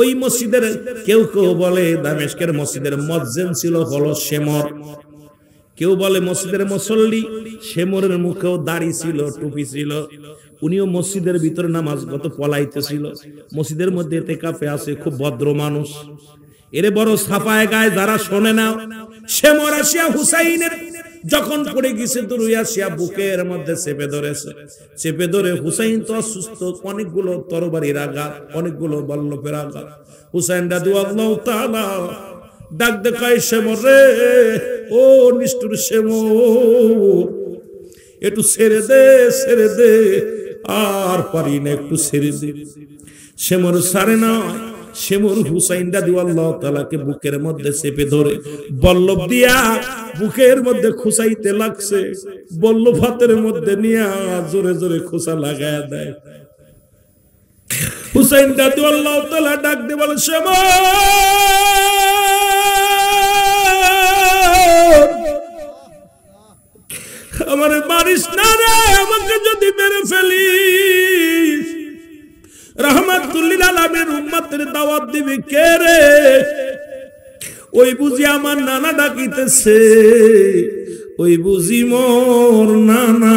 ওই মসজিদের কেউ কেউ বলে দামেস্কের মসজিদের মুয়াজ্জিন ছিল হলো শেমর, কেউ বলে মসজিদের মুসল্লি, শেমরের মুখেও দাড়ি ছিল, টুপি ছিল, উনিও মসজিদের ভিতরে নামাজগত পলাইতেছিল। মসজিদের মধ্যে ইতিকাফে আছে, খুব ভদ্র মানুষ। এরে বড় সাফায় গায়, যারা শোনে না। শেমর আসিয়া হুসাইনের যখন পড়ে গেছে তো রুইয়াসিয়া বুকের মধ্যে চেপে ধরেছে, চেপে ধরে হুসাইন তো অসুস্থ, অনেকগুলো তরবারির আঘাত, অনেকগুলো বল্লভের আঘাত। হুসাইন রাদিয়াল্লাহু তাআলা ডাক দেখায়, শেমর রে, ও নিষ্ঠুর শেমর, একটু ছেড়ে দে, ছেড়ে দে, আর পারি না, একটু ছেড়ে দে। শেমর সারে না। শেমর হুসাইন রাদিয়াল্লাহু তাআলাকে বুকের মধ্যে চেপে ধরে বল্লভ দিয়া বুকের মধ্যে খুসাইতে লাগছে। বল্লভ হাতের মধ্যে নিয়া জোরে জোরে খোসা লাগায়া দেয়। হুসাইন রাদিয়াল্লাহু তাআলা ডাক দিয়ে বলে, শেমর, আমারে মারিস না রে, আমাকে যদি মেরে ফেলিস রাহমাতুল লিল আলামিন উম্মতের দাওয়াত দিবি কে রে? ওই বুঝি আমার নানা ডাকিতেছে, ওই বুঝি মোর নানা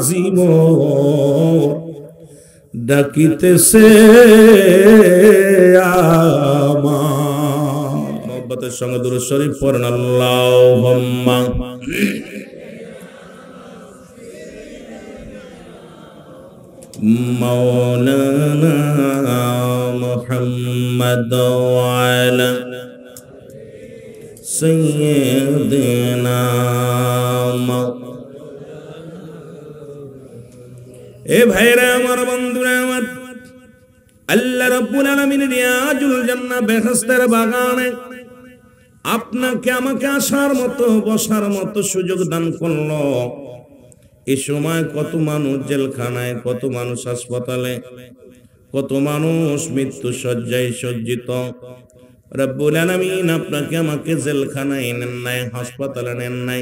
জিমোর ডাকিতেছে আমার। মোহব্বতের সঙ্গে দুরূদ শরীফ পড়েন, আল্লাহুম্মা মাওলানা মুহাম্মদ ওয়া আলা সাইয়্যিদিনা। এ ভাইরা আমার, বন্ধুরা আমার, আল্লাহ রাব্বুল আলামিন রিয়াজুল জান্নাহ বেহেশতের বাগানে আপনাকে আমাকে আসার মতো, বসার মতো সুযোগ দান করলো। এই সময় কত মানুষ জেলখানায়, কত মানুষ হাসপাতালে, কত মানুষ মৃত্যু শয্যায় সজ্জিত। রব্বুল আলামিন আপনাকে আমাকে জেলখানায় নেন নাই, হাসপাতালে নেন নাই,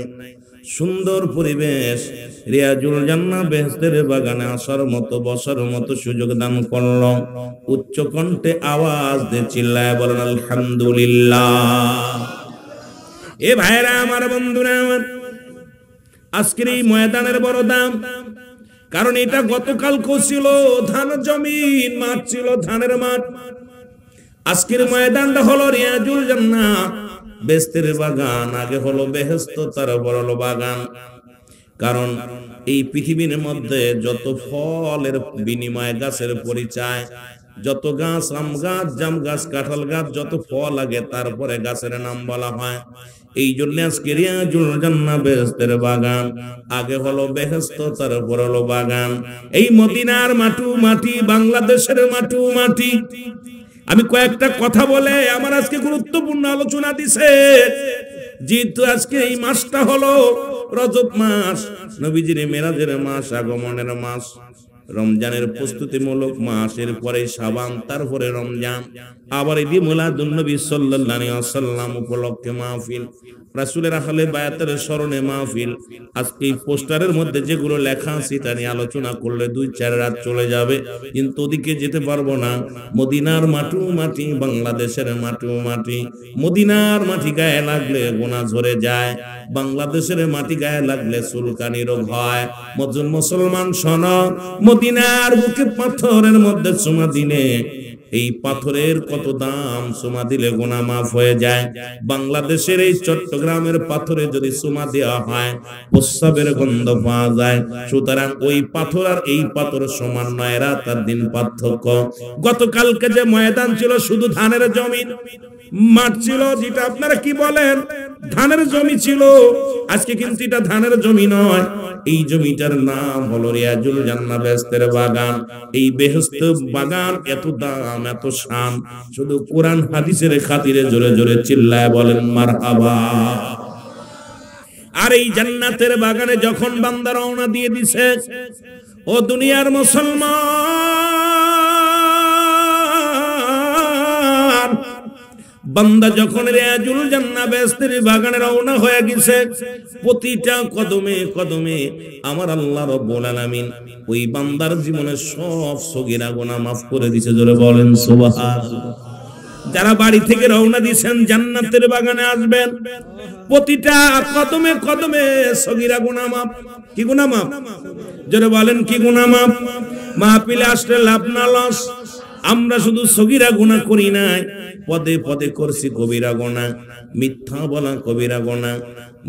সুন্দর পরিবেশ রিয়াজুল জান্নাহ বেহেশতের বাগানে আসার মতো, বসার মতো সুযোগ দান করলো। উচ্চ কণ্ঠে আওয়াজ দিয়ে চিল্লায় বলেন আলহামদুলিল্লাহ। এ ভাইরা আমার, বন্ধুরা আমার, আজকের এই ময়দানের বড় দাম, কারণ এটা গতকালকে ছিল ধান জমিন, মাঠ ছিল ধানের মাঠ। আজকের ময়দানটা হলো রিয়াজুল জান্নাহ বেহেশতের বাগান। আগে হলো বেহেশত, তারপর হলো বাগান। কারণ এই পৃথিবীর মধ্যে যত ফলের বিনিময়ে গাছের পরিচয়, যত গাছ, আম গাছ, জাম গাছ, কাঁঠাল গাছ, যত ফল লাগে তারপরে গাছের নাম বলা হয়। এই জন্য আজকে রিয়াজুল জান্নাহ বেহেশতের বাগান। আগে হলো বেহেশত, তারপর হলো বাগান। এই মদিনার মাটু মাটি, বাংলাদেশের মাটু মাটি। আমি কয়েকটা কথা বলে আমার আজকে গুরুত্বপূর্ণ আলোচনা দিছে। যেহেতু আজকে এই মাসটা হলো রজব মাস, নবীজির মেরাজের মাস, আগমনের মাস, রমজানের প্রস্তুতিমূলক মাস, এরপরে শাবান, তারপরে রমজান, আবার ঈদে মিলাদুন নবী সাল্লাল্লাহু আলাইহি ওয়াসাল্লাম উপলক্ষে মাহফিল, রাসূলের আহলে বায়াতের স্মরণে মাহফিল। আজকে এই পোস্টারের মধ্যে যেগুলো লেখা আছে তা নিয়ে আলোচনা করলে 2-4 রাত চলে যাবে, কিন্তু ওদিকে যেতে পারবো না। মদিনার মাটু মাটি, বাংলাদেশের মাটু মাটি। মদিনার মাটি গায়ে লাগলে গোনা ঝরে যায়, বাংলাদেশের মাটি গায়ে লাগলে চুলকানি রোগ হয়। মুসলমান শোনো, মদিনার বুকে পাথরের মধ্যে চুমা দিলে, এই পাথরের কত দাম, চুমা দিলে গুনাহ মাফ হয়ে যায়। বাংলাদেশের এই চট্টগ্রামের পাথরে যদি চুমা দেওয়া হয় প্রস্রাবের গন্ধ পাওয়া যায়। সুতরাং ওই পাথর আর এই পাথর সমান নয়, রাত আর দিন পার্থক্য। গতকালকে যে ময়দান ছিল শুধু ধানের জমিন, মাঠ ছিল, যেটা আপনারা কি বলেন ধানের জমি ছিল, আজকে কিন্তু এটা ধানের জমি নয়। এই জমিটার নাম হলো রিয়াজুল জান্নাহ বেহেশতের বাগান। এই বেহেশত বাগান এত দাম, এত শান, শুধু কোরআন হাদিসের খাতিরে জোরে জোরে চিল্লায় বলেন মারহাবা। আর এই জান্নাতের বাগানে যখন বান্দা রওনা দিয়ে দিছে, ও দুনিয়ার মুসলমান, বান্দা যখন রিয়াজুল জান্নাহ বেহেশতের বাগানে রওনা হয়ে গেছে, প্রতিটা কদমে কদমে আমার আল্লাহ রাব্বুল আলামিন ওই বান্দার জীবনের সব সগীরা গুনাহ মাফ করে দিয়েছে। জোরে বলেন সুবহানাল্লাহ। যারা বাড়ি থেকে রওনা দিয়েছেন জান্নাতের বাগানে আসবেন, প্রতিটা কদমে কদমে সগীরা গুনাহ মাফ। কি গুনাহ মাফ? জোরে বলেন কি গুনাহ মাফ? মাহফিলে আসলে লাভ না লস। আমরা শুধু সগীরা গুনাহ করি নাই, পদে পদে করছি কবিরা গুনাহ। মিথ্যা বলা কবিরা গুনাহ,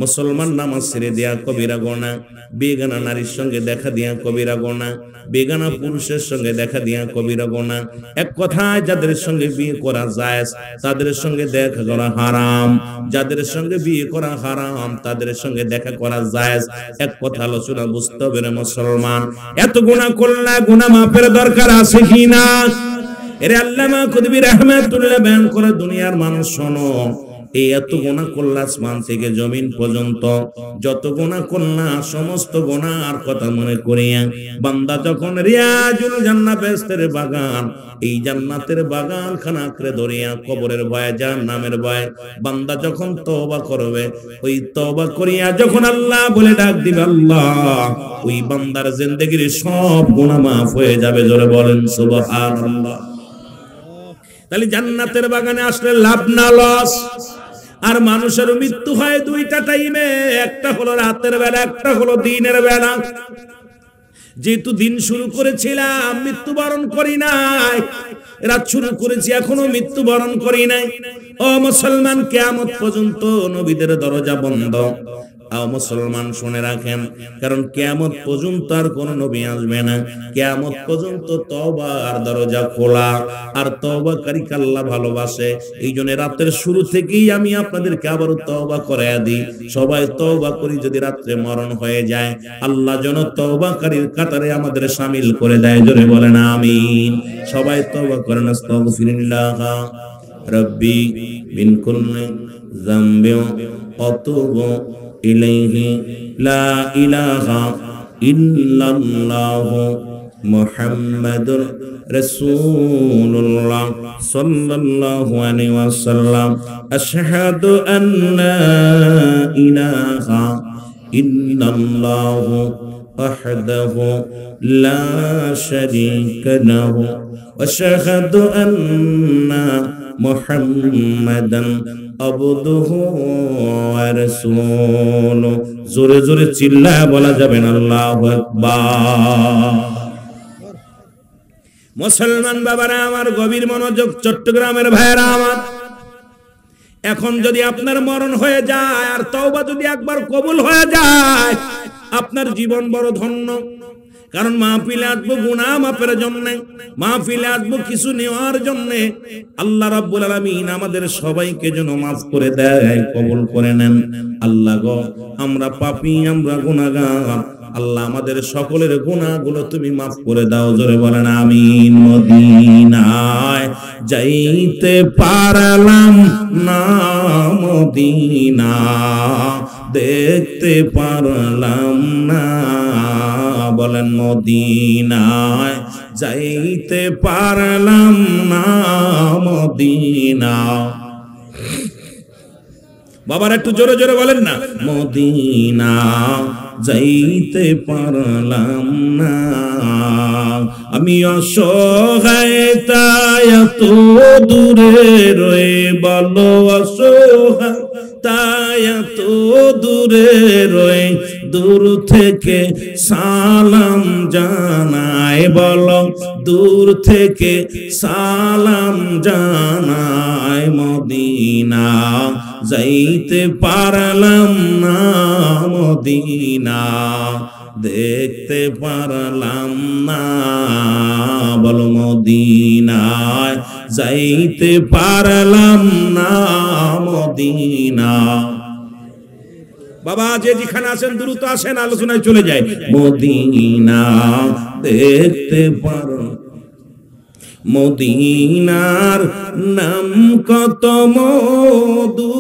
মুসলমান নামাজ ছেড়ে দেয়া কবিরা গুনাহ, বেগানা নারীর সঙ্গে দেখা দিয়া কবিরা গুনাহ, বেগানা পুরুষের সঙ্গে দেখা দিয়া কবিরা গুনাহ। এক কথায় যাদের সঙ্গে বিয়ে করা জায়েজ তাদের সঙ্গে দেখা করা হারাম, যাদের সঙ্গে বিয়ে করা হারাম তাদের সঙ্গে দেখা করা জায়েজ। এক কথা আলোচনা বুঝতে হবে রে মুসলমান। এত গুনাহ করলে গুনাহ মাফের দরকার আছে কি না? এরে আল্লামা কুতুবী রাহমাতুল্লাহ বয়ান করে, দুনিয়ার মানুষ শোনো, এই এত গুনাহ করলা আসমান থেকে জমিন পর্যন্ত, যত গুনাহ করলা সমস্ত গুনাহ আর কথা মনে করিয়া বান্দা যখন রিয়াজুল জান্নাহ বেহেশতের বাগান, এই জান্নাতের বাগান খানা আঁকড়ে ধরিয়া কবরের ভয়ে জাহান্নামের ভয়ে বান্দা যখন তওবা করবে, ওই তওবা করিয়া যখন আল্লাহ বলে ডাক দিবে আল্লাহ, ওই বান্দার জিন্দেগির সব গুনাহ মাফ হয়ে যাবে। জোরে বলেন সুবহানাল্লাহ। তাহলে জান্নাতের বাগানে আসলে লাভ না লস। আর মানুষের মৃত্যু হয় দুইটা টাইমে, একটা হলো রাতের বেলা, একটা হলো দিনের বেলা। যেহেতু দিন শুরু করেছিলাম মৃত্যুবরণ করি নাই, রাত শুরু করেছি এখনো মৃত্যুবরণ করি নাই। ও মুসলমান, কিয়ামত পর্যন্ত নবীদের দরজা বন্ধ। আও মুসলমান শুনে রাখেন, কারণ কিয়ামত পর্যন্ত আর কোন নবী আসবে না। কিয়ামত পর্যন্ত তওবার দরজা খোলা, আর তওবাকারীকে আল্লাহ ভালোবাসে। এই জন্য রাতের শুরু থেকেই আমি আপনাদেরকে আবার তওবা করায়া দিই। সবাই তওবা করি, যদি রাত্রে মরণ হয়ে যায় আল্লাহ যেন তওবাকারীর কাতারে আমাদের শামিল করে দেয়। জোরে বলেন আমিন। সবাই তওবা করেন। আস্তাগফিরুল্লাহ রাব্বি মিন কুল্লি যামবিন আতুবু ইলাইহি লা ইলাহা ইল্লাল্লাহু মুহাম্মাদুর রাসূলুল্লাহ সাল্লাল্লাহু আলাইহি ওয়াসাল্লাম। আশহাদু আল্লা ইলাহা ইল্লাল্লাহু ওয়াহদাহু লা শারীকা লাহু ওয়া আশহাদু আন্না মুহাম্মাদান আবদুহু ওয়া রাসূলুহু। জোরে জোরে চিল্লায়া বলা যাবে না আল্লাহু আকবার। মুসলমান বাবারা আমার, গভীর মনোযোগ, চট্টগ্রামের ভাইয়েরা আমার, এখন যদি আপনার মরণ হয়ে যায় আর তওবা যদি একবার কবুল হয়ে যায়, আপনার জীবন বড় ধন্য। কারণ মাহফিলে আসবো গুনাহ মাফের জন্য, মাহফিলে আসবো কিছু নেওয়ার জন্য। আল্লাহ রাব্বুল আলামিন আমাদের সবাইকে যেন মাফ করে দেয়, কবুল করে নেন। আল্লাহ গো, আমরা পাপী, আমরা গুনাহগার। আল্লাহ আমাদের সকলের গুনাহগুলো তুমি মাফ করে দাও। জোরে বলেন আমিন। মদিনায় যাইতে পারলাম না, মদিনা দেখতে পারলাম না। বলেন মদিনায় যাইতে পারলাম না, মদিনা। বাবার একটু জোরে জোরে বলেন না, মদিনা যাইতে পারলাম না। আমি অসহায় তাই এত দূরে রয়ে, বলো অসহায় তাই এত দূরে রয়ে, দূর থেকে সালাম জানাই। বলো দূর থেকে সালাম জানাই। মদিনা যাইতে পারলাম না, মদিনা দেখতে পারলাম না। বলো মদিনায় যাইতে পারলাম না, মদিনা। বাবা যে যেখানে আছেন দ্রুত আসেন, আলোচনায় চলে যায়। মদিনা দেখতে পারো, মদিনার নাম কত মধু,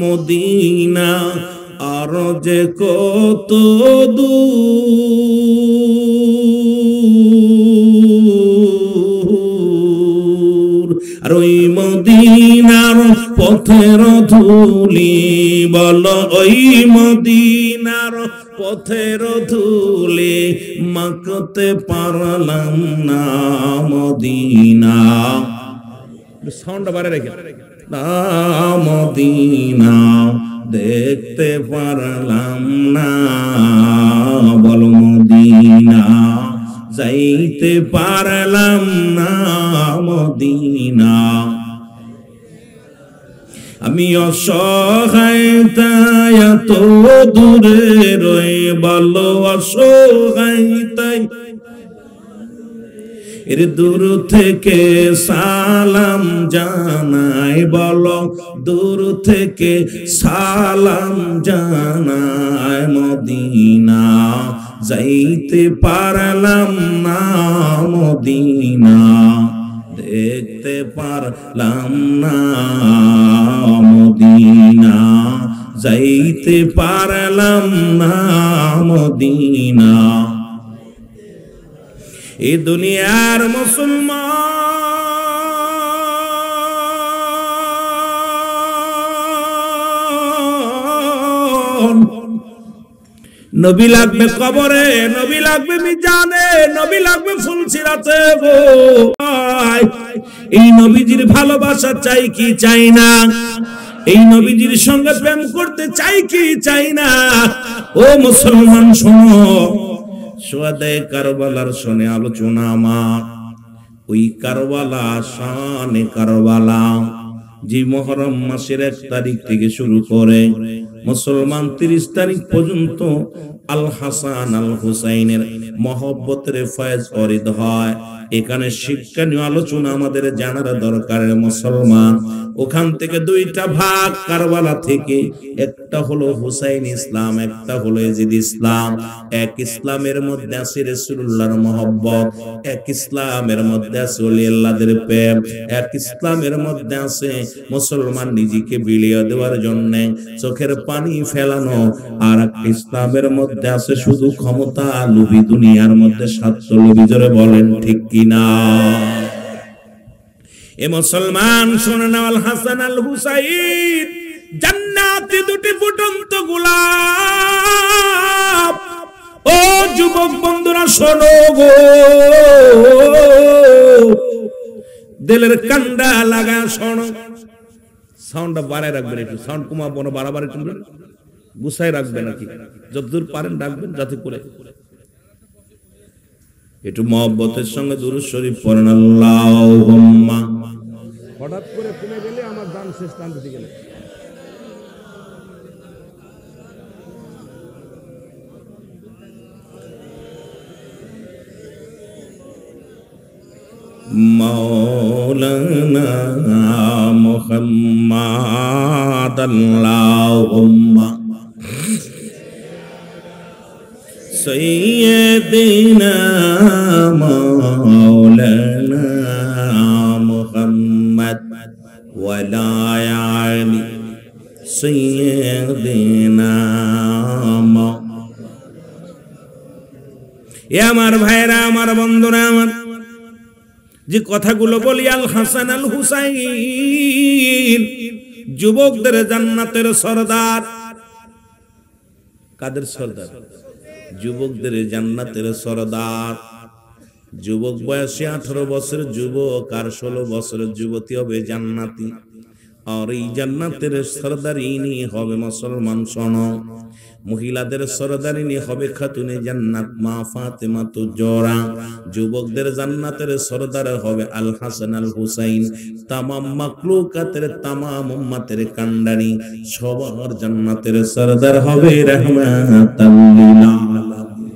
মদিনা আর আর যে কত দূর, আর ওই মদিনার পথের ধুলি, বলো ওই মদিনার পথের ধুলি মাখতে পারলাম না মদিনা। সাউন্ড বাড়ে রেখে না মদিনা দেখতে পারলাম না, বলো মদিনা যাইতে পারলাম না মদিনা। আমি অসহায় তাই এত দূরে রই, বলো অসহায় তাই এর দূর থেকে সালাম জানাই, বলো দূর থেকে সালাম জানাই। মদিনা যাইতে পারলাম না মদিনা দেখতে পারলাম না মদিনা, যাইতে পারলাম না মদিনা। এই দুনিয়ার মুসলমান নবী লাগবে কবরে, নবী লাগবে মিজানে, নবী লাগবে ফুলসিরাতে গো। এই নবীজির ভালোবাসা চাই কি চাই না? এই নবীজির সঙ্গে প্রেম করতে চাই কি চাই না? ও মুসলমান শোনো, সোয়াদে কারবালার শোনে আলোচনা আমার। ওই কারবালা শানে কারবালা যে মুহররম মাসের 1 তারিখ থেকে শুরু করে মুসলমান 30 তারিখ পর্যন্ত আল হাসান আল হুসাইনের মহব্বতের ফয়েজ অরিদ হয়। এখানে শিক্ষণীয় আলোচনা আমাদের জানার দরকার মুসলমান। ওখান থেকে 2টা ভাগ কারবালা থেকে, একটা হলো হুসাইন ইসলাম, একটা হলো ইয়াজিদ ইসলাম। এক ইসলামের মধ্যে আছে রাসূলুল্লাহর মহব্বত, এক ইসলামের মধ্যে আছে ওলি আল্লাহদের প্রেম, এক ইসলামের মধ্যে আছে মুসলমান নিজেকে বিলিয়ে দেওয়ার জন্য চোখের পানি ফেলানো, আর এক ইসলামের মধ্যে আছে শুধু ক্ষমতা লোভী, দুনিয়ার মধ্যে স্বার্থ লোভী। জোরে বলেন ঠিক কিনা? এ মুসলমান শুনে নাও, আল হাসান আল হুসাইন জান্নাতে 2টি ফুটন্ত গোলাপ। ও যুবক বন্ধুরা শোনো গো, দিলের কান্ডা লাগা শোনো। সাউন্ডটা বাড়ায় রাখবেন, একটু সাউন্ড কমাবো না, বাড়াবাড়ি শুনবেন, গুছাই রাখবেন নাকি যতদূর পারেন রাখবেন, যাতে করে একটু মহব্বতের সঙ্গে দুরূদ শরীফ পড়েন। আল্লাহুম্মা। হঠাৎ করে কমে গেলে আমার দান শেষ, টানতে গেলে মাওলানা মুহাম্মাদ। আল্লাহুম্মা সাইয়্যিদিনা মাওলানা মুহাম্মদ ওয়া আলা আলি সাইয়্যিদিনা। এ আমার ভাইরা, আমার বন্ধুরা, আমার যে কথাগুলো বলি, আল হাসান আল হুসাইন যুবকদের জান্নাতের সরদার। কাদের সরদার? যুবকদের জান্নাতের সরদার। যুবক বয়সে 18 বছরের যুবক আর 16 বছরের যুবতী হবে জান্নাতি। আর এই জান্নাতের সরদারিনী হবে মুসলমান শোনো, মহিলাদের সরদারিনী হবে খাতুনে জান্নাত মা ফাতেমা তু জোহরা। যুবকদের জান্নাতের সরদার হবে আল হাসান আল হুসাইন। তামাম মাখলুকাতের তামাম উম্মতের কান্ডারি, সবার জান্নাতের সরদার হবে রাহমাতাল লিল আলামিন।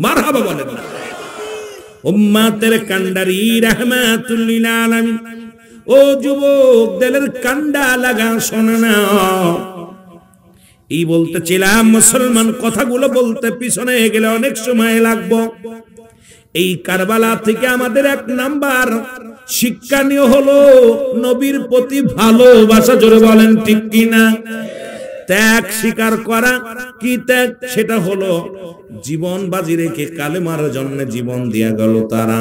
মারহাবা বলেন, উম্মতের কান্ডারি রাহমাতুল লিল আলামিন। ও যুবক, দিলের কান্ডা লাগা শোনা না। এই বলতেছিলাম মুসলমান, কথাগুলো বলতে পিছনে গেলে অনেক সময় লাগবে। এই কারবালা থেকে আমাদের 1 নাম্বার শিক্ষণীয় হলো নবীর প্রতি ভালোবাসা। জোরে বলেন ঠিক কিনা? ত্যাগ স্বীকার করা। কি ত্যাগ? সেটা হলো জীবন বাজি রেখে কালেমার জন্য জীবন দিয়া গেল তারা,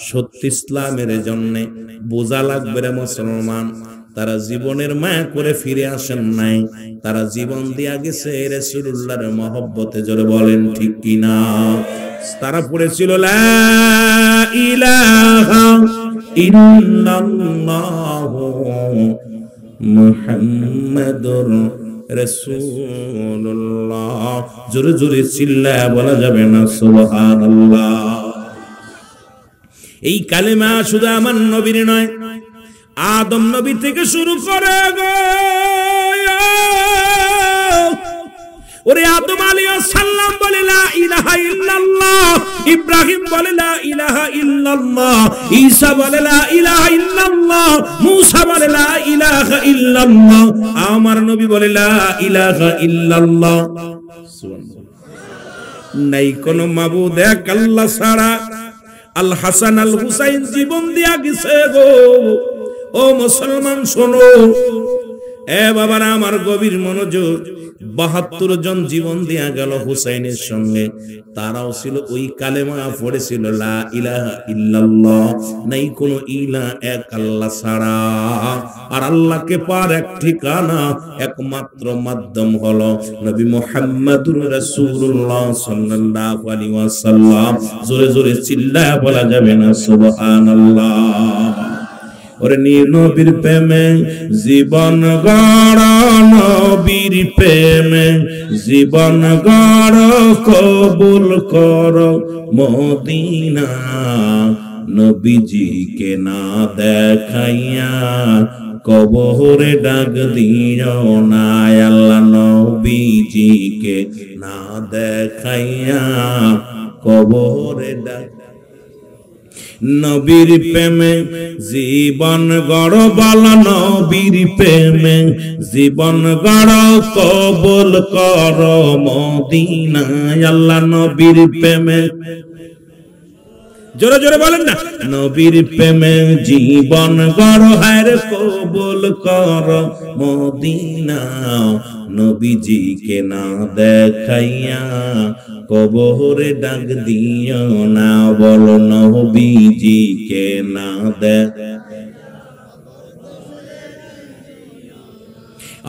সত্য ইসলামের জন্য। বোঝা লাগবে রে মুসলমান, তারা জীবনের মায়া করে ফিরে আসেন নাই, তারা জীবন দিয়া গেছে রাসূলুল্লাহর মহব্বতে। জোরে বলেন ঠিক কিনা? তারা পড়েছিল লা ইলাহা ইল্লাল্লাহু মুহাম্মাদুর রাসূলুল্লাহ। জোরে জোরে চিল্লায়া বলা যাবে না সুবহানাল্লাহ? এই কালেমা শুধু আমার নবীর নয়, আদম নবী থেকে শুরু করে গো, ওরে আদম আলাইহিস সালাম বলে লা ইলাহা ইল্লাল্লাহ, ইব্রাহিম বলে লা ইলাহা ইল্লাল্লাহ, ঈসা বলে লা ইলাহা ইল্লাল্লাহ, মূসা বলে লা ইলাহা ইল্লাল্লাহ, আমার নবী বলে লা ইলাহা ইল্লাল্লাহ। সুবহানাল্লাহ। নাই কোন মাবুদ এক আল্লাহ ছাড়া। আল হাসান আল হুসাইন জীবন দিয়া গেছে গো। ও মুসলমান শোনো, এ বাবারা আমার গভীর মনোযোগ। ৭২ জন জীবন দিয়া গেল হুসাইনের সঙ্গে, তারাও ছিল ওই কালেমা পড়েছিল লা ইলাহা ইল্লাল্লাহ, নাই কোনো ইলাহ এক আল্লাহ ছাড়া। আর আল্লাহকে পার এক ঠিকানা, একমাত্র মাধ্যম হলো নবী মুহাম্মদুর রাসূলুল্লাহ সাল্লাল্লাহু আলাইহি ওয়াসাল্লাম। জোরে জোরে চিল্লায়া বলা যাবে না সুবহানাল্লাহ? ওরে নবীর প্রেমে জীবন গড়, নবীর প্রেমে জীবন গড়, কবুল কর মদিনা। নবীজিকে না দেখাইয়া কবরে ডাক দিও না, আল্লাহ নবীজিকে না দেখাইয়া কবরে ডাক। নবীর প্রেমে জীবন গড়, বল নবীর প্রেমে জীবন গড়, কবুল কর মদিনা। আল্লাহ নবীর প্রেমে, জোরে জোরে বলেন না, নবীর প্রেমে জীবন গড়, হায় কবুল কর মদিনা। নবীজিকে না দেখাইয়া কবরে ডাক দিও না, বল নবীজিকে না দেখ।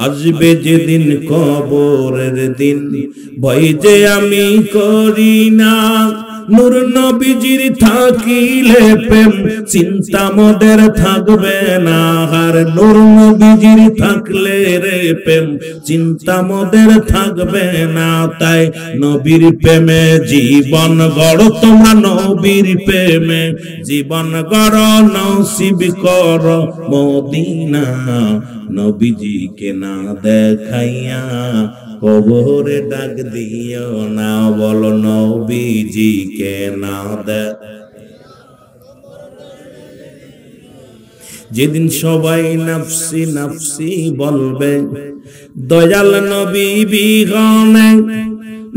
আসবে যেদিন কবরের দিন, ভয় যে আমি করি না। নূর নবীজির থাকিলে প্রেম চিন্তা মোদের থাকবে না, আর নূর নবীজির থাকলে রে প্রেম চিন্তা মোদের থাকবে না। তাই নবীর প্রেমে জীবন গড়, তোমরা নবীর প্রেমে জীবন গড়, নসিব কর মদিনা। নবীজিকে না দেখাইয়া কবরে ডাক দিও না, বল নবীজিকে না দেখ। যেদিন সবাই নফসি নফসি বলবে, দয়াল নবী বিহনে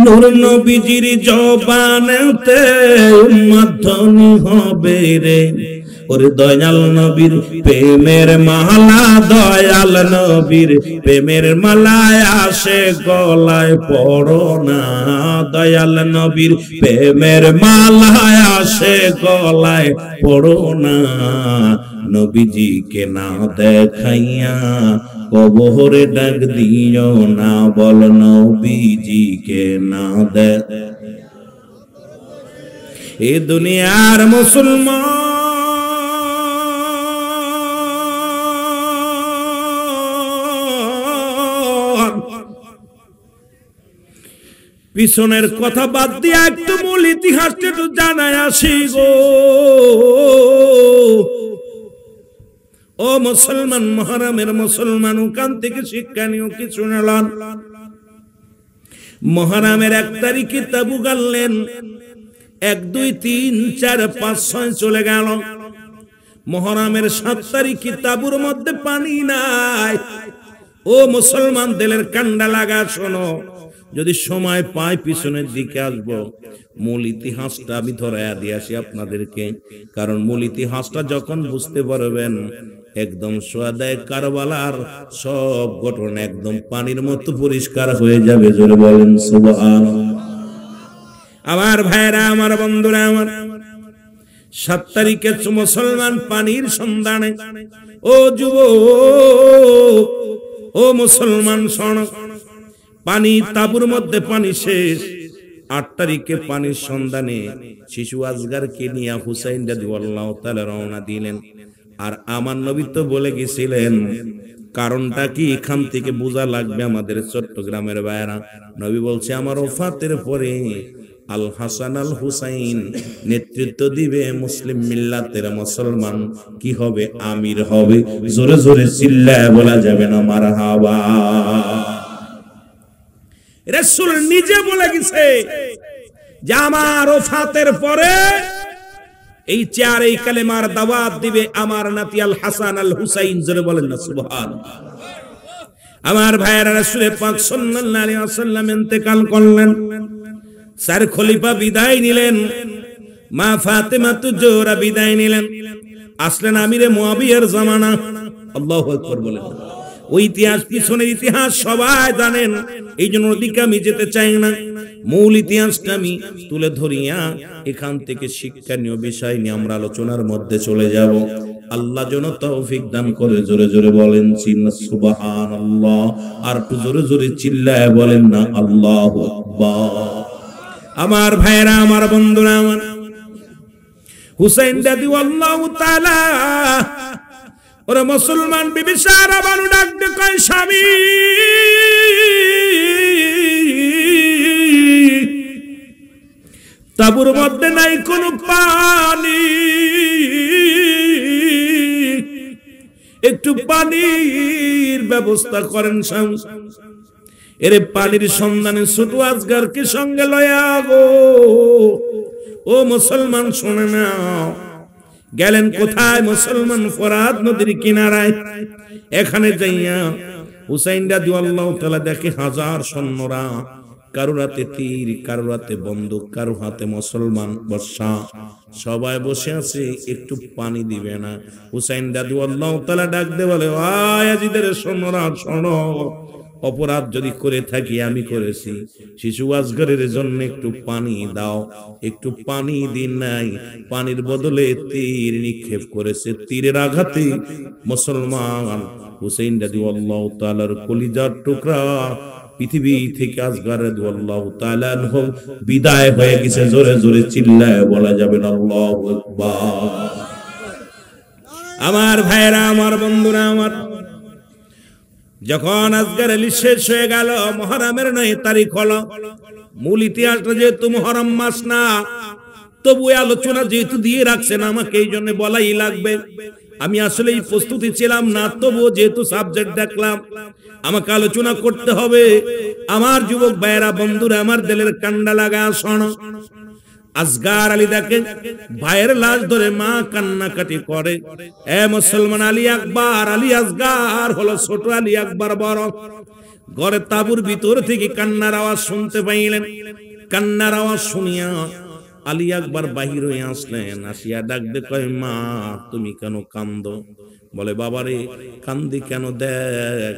নূর নবীজির জবানেতে উম্মত ধনী হবে রে। ওরে দয়াল নবীর প্রেমের মালা, দয়াল নবীর প্রেমের মালায় আসে গলায় পড়ো না। দয়াল নবীর প্রেমের মালায় আসে গলায় পড়ো না। নবীজিকে না দেখাইয়া কবরে ডাক দিও না, বল নবীজিকে না দেখ। এ দুনিয়ার মুসলমান পিছনের কথা বাদ দিয়ে একটু মূল ইতিহাসটা একটু জানায় আসি গো। ও মুসলমান, মুহররমের মুসলমান, ওখান থেকে শিক্ষা নিও কিছু নিলাম। মুহররমের 1 তারিখে তাবু গাললেন, 1 2 3 4 5 6 চলে গেল। মুহররমের 7 তারিখে তাবুর মধ্যে পানি নাই। ও মুসলমান, দিলের কান্ডা লাগা শোনো, যদি সময় পাই পিছনের দিকে আসবো। মূল ইতিহাসটা আমি ধরাইয়া দিয়ে আসি আপনাদেরকে, কারণ মূল ইতিহাসটা যখন বুঝতে পারবেন একদম সোয়াদায়ে কারবালার সব ঘটনা একদম পানির মতো পরিষ্কার হয়ে যাবে। জোরে বলেন সুবহানাল্লাহ। আমার ভাইরা, আমার বন্ধুরা, আমার 7 তারিখে মুসলমান পানির সন্ধানে। ও যুবক, ও মুসলমান শোনো, পানি তাঁবুর মধ্যে পানি শেষ। 8 তারিখে পানির সন্ধানে শিশু আজগারকে নিয়ে হুসাইন রাদিয়াল্লাহু তাআলা রওনা দিলেন। আর আমার নবী তো বলে গেছিলেন, কারণটা কি এখান থেকে বোঝা লাগবে আমাদের চট্টগ্রামের ভাইরা। নবী বলছে, আমার ওফাতের পরে আল হাসান আল হুসাইন নেতৃত্ব দিবে মুসলিম মিল্লাতের। মুসলমান কি হবে? আমির হবে। জোরে জোরে চিল্লায় বলা যাবে না মারহাবা। রাসূল নিজে বলে গেছে যে আমার ওফাতের পরে এই চেয়ারে এই কালেমার দাওয়াত দিবে আমার নাতি আল হাসান আল হুসাইন। জোরে বলেন না সুবহানাল্লাহ। আমার ভাইয়েরা, রাসূল পাক সাল্লাল্লাহু আলাইহি ওয়াসাল্লাম ইন্তেকাল করলেন। 4 খলিফা বিদায় নিলেন। মা ফাতেমা তো জোহরা বিদায় নিলেন। আসলেন আমিরে মুয়াবিয়ার জামানা। আল্লাহু আকবার বলেন। ওই ইতিহাস, পিছনের ইতিহাস সবাই জানেন, এই জন্য ওদিকে আমি যেতে চাই না। মূল ইতিহাসটা আমি তুলে ধরিয়া এখান থেকে শিক্ষণীয় বিষয় নিয়ে আমরা আলোচনার মধ্যে চলে যাব। আল্লাহ যেন তৌফিক দান করে। জোরে জোরে বলেন সুবহানাল্লাহ। আর একটু জোরে জোরে চিল্লায় বলেন না আল্লাহু আকবার। আমার ভাইরা, আমার বন্ধুরা, আমার হুসাইন রাদিয়াল্লাহু তাআলা ওরে মুসলমান বিবি সারা বানু ডাক দে কয়, স্বামী তাঁবুর মধ্যে নাই কোনো পানি, একটু পানির ব্যবস্থা করেন স্বামী। এরে পানির সন্ধানে ছোট আজগারকে সঙ্গে লয়া গো। ও মুসলমান শুনে নাও। গেলেন কোথায়? মুসলমান ফোরাত নদীর কিনারায়। এখানে যাইয়া হুসাইন রাদিয়াল্লাহু তাআলা দেখে হাজার সৈন্যরা, কারো হাতে তীর, কারো হাতে বন্দুক, কারো হাতে মুসলমান বর্শা, সবাই বসে আছে। একটু পানি দিবে না। হুসাইন রাদিয়াল্লাহু তাআলা ডাক দে বলে, আয় আজিদের সৈন্যরা শোনো, অপরাধ যদি করে থাকি আমি করেছি, শিশু আজগরের জন্য একটু পানি দাও। একটু পানি দিন নাই, পানির বদলে তীর নিক্ষেপ করেছে। তীরের আঘাতে মুসলমান হুসাইন রাদিয়াল্লাহু তাআলার কলিজার টুকরা পৃথিবী থেকে আজগার রাদিয়াল্লাহু তাআলা আনহু বিদায় হয়ে গেছে। জোরে জোরে চিল্লায় বলা যাবে না আল্লাহু আকবার। আমার ভাইরা, আমার বন্ধুরা, আমার যখন আজগার আলী শেষ হয়ে গেল, মুহররমের 9 তারিখ হলো। মূল ইতিহাসটা যেহেতু মুহররম মাস না, তবু আলোচনা যেহেতু দিয়ে রাখছেন আমাকে, এই জন্য বলাই লাগবে। আমি আসলে এই প্রস্তুতি ছিলাম না, তবু যেহেতু সাবজেক্ট দেখলাম আমাকে আলোচনা করতে হবে। আমার যুবক ভাইয়েরা, বন্ধুরা, আমার দিলের কান্ডা লাগা শোনো। আজগার আলী দেখে ভাইয়ের লাশ ধরে মা কান্নাকাটি করে। এ মুসলমান, আলী আকবর, আলী আসগার হলো ছোট, আলী আকবর বড়। ঘরে তাঁবুর ভিতর থেকে কান্নার আওয়াজ শুনতে পাইলেন। কান্নার আওয়াজ শুনিয়া আলী আকবর বাহির হয়ে আসলেন। আসিয়া ডাক দে কয়, মা তুমি কেন কান্দো? বলে, বাবারে কান্দি কেন? দেখ,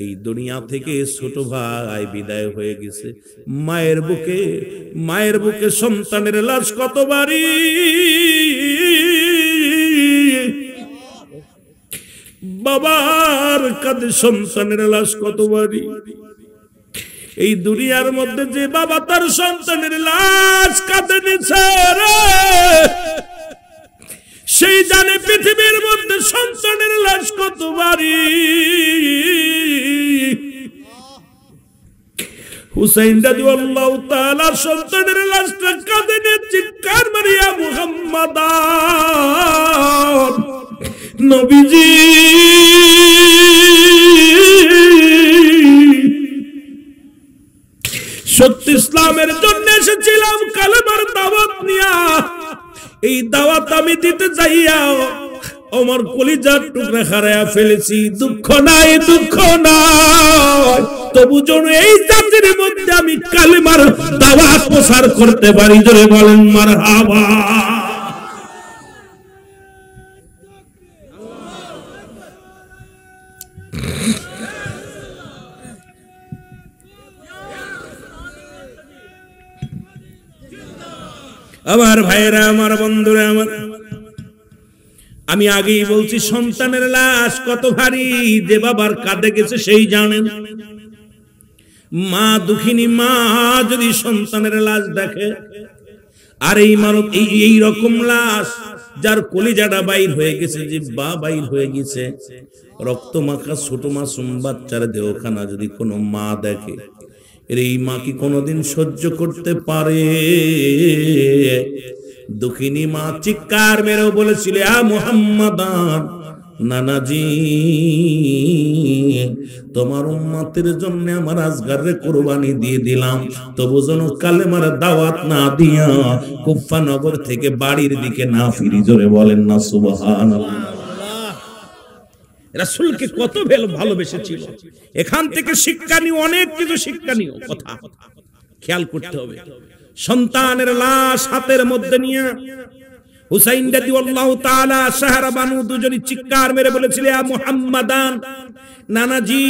এই দুনিয়া থেকে ছোট ভাই বিদায় হয়ে গেছে। মায়ের বুকে সন্তানের লাশ কতবারই, বাবার কাঁধে সন্তানের লাশ কতবারই। এই দুনিয়ার মধ্যে যে বাবা তার সন্তানের লাশ কাঁধে নিছে রে, সেই জানে পৃথিবীর মধ্যে সন্তানের লাশ কতবারই। হুসাইন রাদিয়াল্লাহু তাআলা সন্তানের লাশটা কাঁধে নিয়ে চিৎকার মারিয়া, মুহাম্মদ নবীজি, সত্য ইসলামের জন্য এসেছিলাম কালেমার দাওয়াত নিয়া। এই দাওয়াত আমি দিতে যাইয়া আমার কলিজার টুকরা হারায়া ফেলেছি। দুঃখ নাই, দুঃখ নাই, তবু যেন এই জাতির মধ্যে আমি কালেমার দাওয়াত প্রচার করতে পারি। জোরে বলেন মারহাবা। আমার ভাইরা, আমার বন্ধুরা, আমার আমি আগেই বলছি সন্তানের লাশ কত ভারী, যে বাবার কাঁধে গেছে সেই জানেন। মা দুঃখিনী মা যদি সন্তানের লাশ দেখে, আর এই রকম লাশ যার কলিজাটা বাইর হয়ে গেছে, জিহ্বা বাইর হয়ে গেছে, রক্ত মাখা ছোট মাসুম বাচ্চার দেহখানা যদি কোনো মা দেখে, এই মা কি কোনোদিন সহ্য করতে পারে? দুঃখিনী মা চিৎকার মেরেও বলেছিল, আ মুহাম্মাদান, নানাজি তোমার উম্মতের জন্য আমার আজগারে কুরবানি দিয়ে দিলাম, তবু যেন কালেমার দাওয়াত না দিয়া কুফা নগর থেকে বাড়ির দিকে না ফিরি। জোরে বলেন না সুবহানাল্লাহ। রাসূলকে কত ভালোবেসেছিল। এখান থেকে শিক্ষণীয় অনেক কিছু, শিক্ষণীয় কথা খেয়াল করতে হবে। সন্তানের লাশ হাতের মধ্যে নিয়ে হুসাইন রাদিয়াল্লাহু তাআলা সাহারা বানু দুজনই চিৎকার মেরে বলেছিল, ইয়া মুহাম্মাদান, নানাজি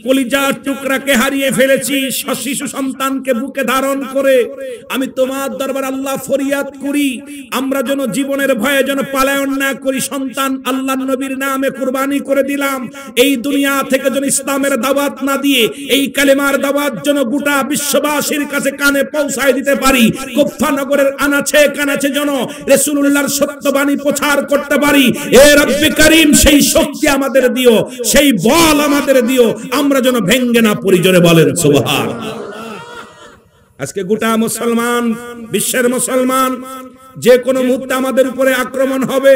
কলিজার টুকরাকে হারিয়ে ফেলেছি, শিশু সন্তানকে বুকে ধারণ করে আমি তোমার দরবারে আল্লাহ ফরিয়াদ করি, আমরা যেন জীবনের ভয়ে যেন পলায়ন না করি, সন্তান আল্লাহর নবীর নামে কুরবানি করে দিলাম। এই দুনিয়া থেকে যেন ইসলামের দাওয়াত না দিয়ে এই কালেমার দাওয়াত যেন গোটা বিশ্ববাসীর কাছে কানে পৌঁছায় দিতে পারি, কুফা নগরের আনাচে কানাচে যেন রাসূলুল্লাহর সত্যবাণী প্রচার করতে পারি। এ রব্বে কারীম, সেই শক্তি আমাদের দিও, সেই বল আমাদের দিও, আমরা যেন ভেঙ্গে না পড়ি। জোরে বলেন সুবহানাল্লাহ। আজকে গোটা মুসলমান, বিশ্বের মুসলমান, যে কোনো মুহূর্তে আমাদের উপরে আক্রমণ হবে,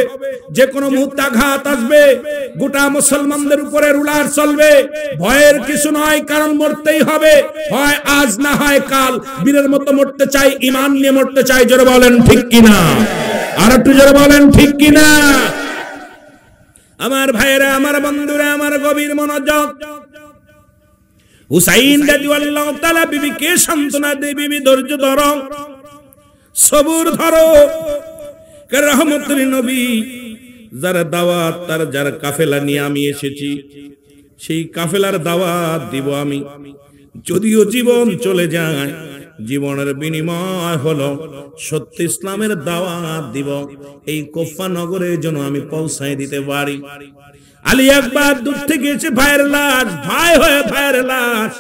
যে কোনো মুহূর্তে আঘাত আসবে, গোটা মুসলমানদের উপরে রুলার চলবে। ভয়ের কিছু নয়, কারণ মরতেই হবে, হয় আজ না হয় কাল। বীরের মতো মরতে চাই, ঈমান নিয়ে মরতে চাই। জোরে বলেন ঠিক কিনা? আর একটু জোরে বলেন ঠিক কিনা? আমার ভাইরা, আমার বন্ধুরা, আমার গভীর মনোযোগ। হুসাইন রাদিয়াল্লাহু তাআলা বিবিকে সান্ত্বনা দিয়ে, বিবি ধৈর্য ধরো, সবুর ধরো, রহমতুল নবী যারা দাওয়াত, তার যারা কাফেলা নিয়ে আমি এসেছি, সেই কাফেলার দাওয়াত দিব আমি। যদিও জীবন চলে যায়, জীবনের বিনিময় হলো সত্য ইসলামের দাওয়াত দিব, এই কুফা নগরে যেন আমি পৌঁছায় দিতে পারি। আলী একবার দূর থেকে এসে ভাইয়ের লাশ, ভাই হয়ে ভাইয়ের লাশ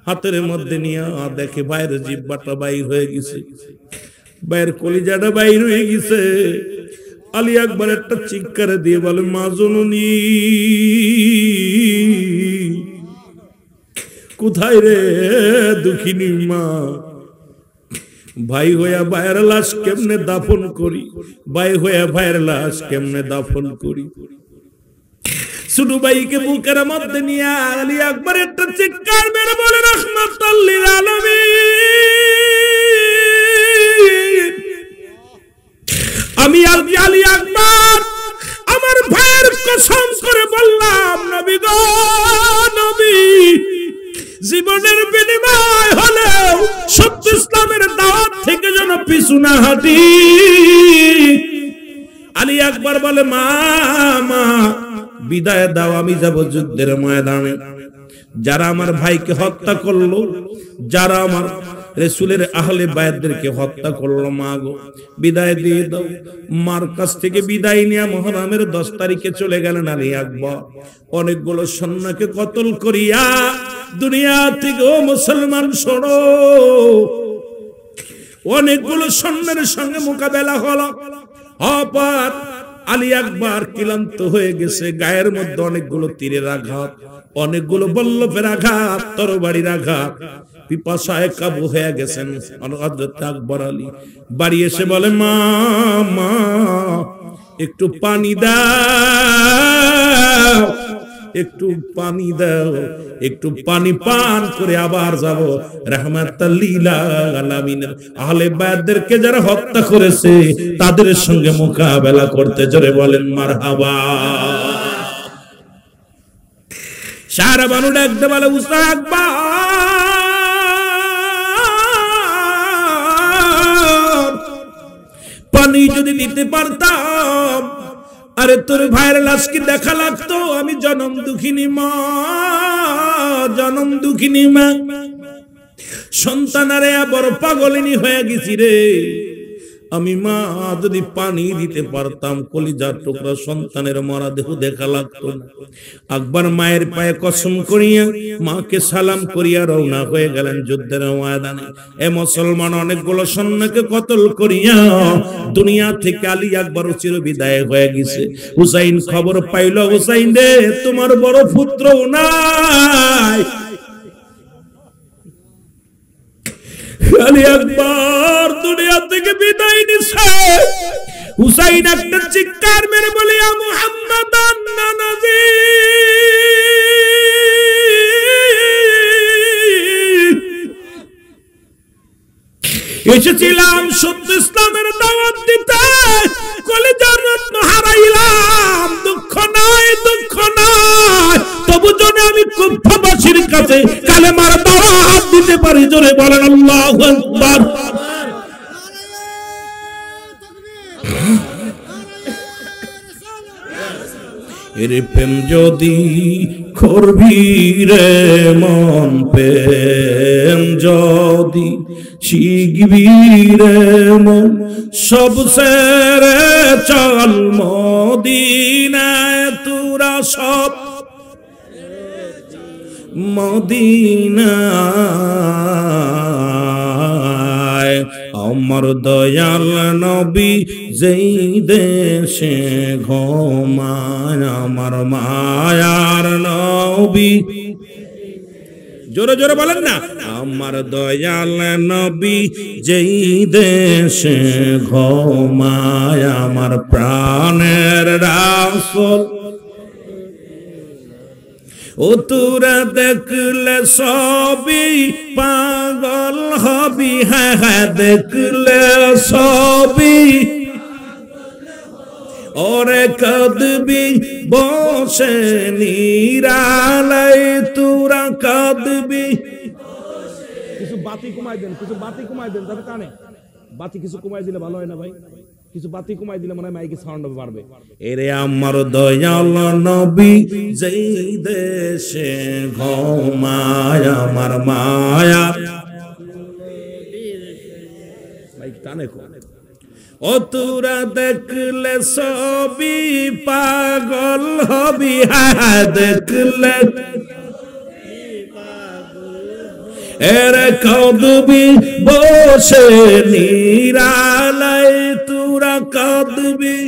হাতের মধ্যে নিয়ে দেখে ভাইয়ের জিহ্বাটা বাইর হয়ে গেছে, ভাইয়ের কলিজাটা বাইর হয়ে গেছে। আলী একবার একটা চিৎকার দিয়ে বলে, মা জননী কোথায় রে দুঃখিনী মা? ভাই হইয়া ভাইয়ের লাশ কেমনে দাফন করি, ভাই হইয়া ভাইয়ের লাশ কেমনে দাফন করি? ছোট ভাইকে বুকের মধ্যে নিয়ে আলী আকবর একটা চিৎকার মেরে বলে, রাহমাতাল লিল আলামিন, আমি আলী আকবর আমার ভাইয়ের কসম করে বললাম, নবী গো নবী, জীবনের বিনিময় হলেও সত্য ইসলামের দাওয়াত থেকে যেন পিছু না হাঁটি। আলী আকবর বলে, মা মা বিদায় দাও, আমি যাব যুদ্ধের ময়দানে। যারা আমার ভাইকে হত্যা করলো, যারা আমার রাসূলের আহলে বায়তদেরকে হত্যা করলো, মা গো বিদায় দিয়ে দাও। মার কাছ থেকে বিদায় নিয়ে মুহররমের 10 তারিখে চলে গেলেন আলী আকবর। অনেকগুলো সৈন্যকে কতল করিয়া দুনিয়া থেকে, ও মুসলমান শোনো, অনেকগুলো সৈন্যের সঙ্গে মোকাবেলা হলো। হঠাৎ আলী আকবর ক্লান্ত হয়ে গেছে, গায়ের মধ্যে অনেকগুলো তীরের আঘাত, অনেকগুলো বল্লভের আঘাত, তরবারির আঘাত, পিপাসায় কাবু হয়ে গেছেন। হযরত আকবর আলী বাড়ি এসে বলে, মা মা একটু পানি দাও, একটু পানি দাও, একটু পানি পান করে আবার যাব রাহমাতাল লিল আলামিনের আহলে বায়তদেরকে যারা হত্যা করেছে তাদের সঙ্গে মোকাবেলা করতে। জোরে বলেন মারহাবা। সারা বানু ডাকতে বলে, উস্তাদ আকবর, পানি যদি দিতে পারতাম, আরে তোর ভাইয়ের লাশ কি দেখা লাগতো? আমি জনম দুঃখিনী মা, জনম দুঃখিনী মা, সন্তানারে বড় পাগলিনী হয়ে গেছি রে। আমি মা যদি পানি দিতে পারতাম কলিজার টুকরা সন্তানের মরা দেহ দেখা লাগতো না। আকবর মায়ের পায়ে কসম করিয়া মাকে সালাম করিয়া রওনা হয়ে গেলেন যুদ্ধের ময়দানে। এ মুসলমান, অনেকগুলো সৈন্যকে কতল করিয়া দুনিয়া থেকে আলী আকবর চির বিদায় হয়ে গেছে। হুসাইন খবর পাইল, হুসাইন রে তোমার বড় পুত্র নাই। আলী আকবর দুনিয়া থেকে বিদায় নিছে। হুসাইন একটা চিৎকার মেরে বলে, ইয়া মুহাম্মদ আন্না নাযীর, এসেছিলাম সত্য ইসলামের দাওয়াত দিতে, কলিজার রত্ন হারাইলাম, দুঃখ নাই দুঃখ নাই, তবু যদি আমি কুফাবাসীর কাছে কালেমার দাওয়াত দিতে পারি, জোরে বলেন আল্লাহু আকবার। এর প্রেম যদি করবি রে মন, প্রেম যদি শিখবি রে মন, সব সেরে চল মদিনায়, তোরা সব মদিনায়। আমার দয়াল নবী যেই দেশে ঘুমায়, আমার মায়ার নবী, জোরে জোরে বলেন না, আমার দয়াল নবী যেই দেশে ঘুমায়, আমার প্রাণের রাসূল। ও তোরা দেখলে সবই পাগল হবি, হ্যাঁ হ্যাঁ দেখলে সবই, ওরে কাঁদবি বসে নিরালায়, তোরা কাঁদবি। কিছু বাতি কমাই দেন, কিছু বাতি কমাই দেন, তাহলে কানে বাতি কিছু কমাই দিলে ভালো হয় না ভাই? কিছু বাতি কমাই দিলে মনে হয় মাইকে সাউন্ড বাড়বে। এরে আমার দয়াল নবী যেই দেশে ঘুমায়, আমার মায়া মাইক টানে কো। ও তোরা দেখলে সবই পাগল হবি, হ্যাঁ দেখলে এরে কাঁদবি বসে নিরালায়, তোরা কাঁদবি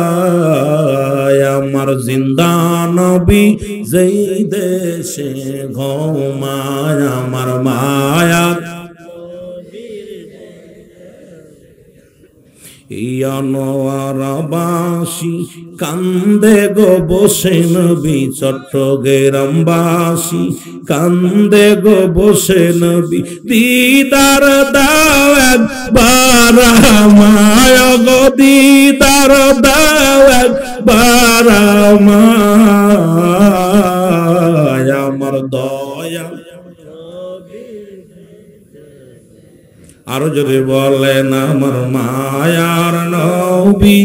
লাই, আমার জিন্দা নবী যেই দেশে ঘুমায়, আমার মায়া। ইয়ানোয়ারাবাসী কান্দে গো বসে নবী, চট্টগ্রামবাসী কান্দে গো বসে নবী, দিদার দাও একবার আমায় গো, দিদার দাও একবার আমায়, আমার দয়া। আরো যদি বলেন আমার মায়ার নবী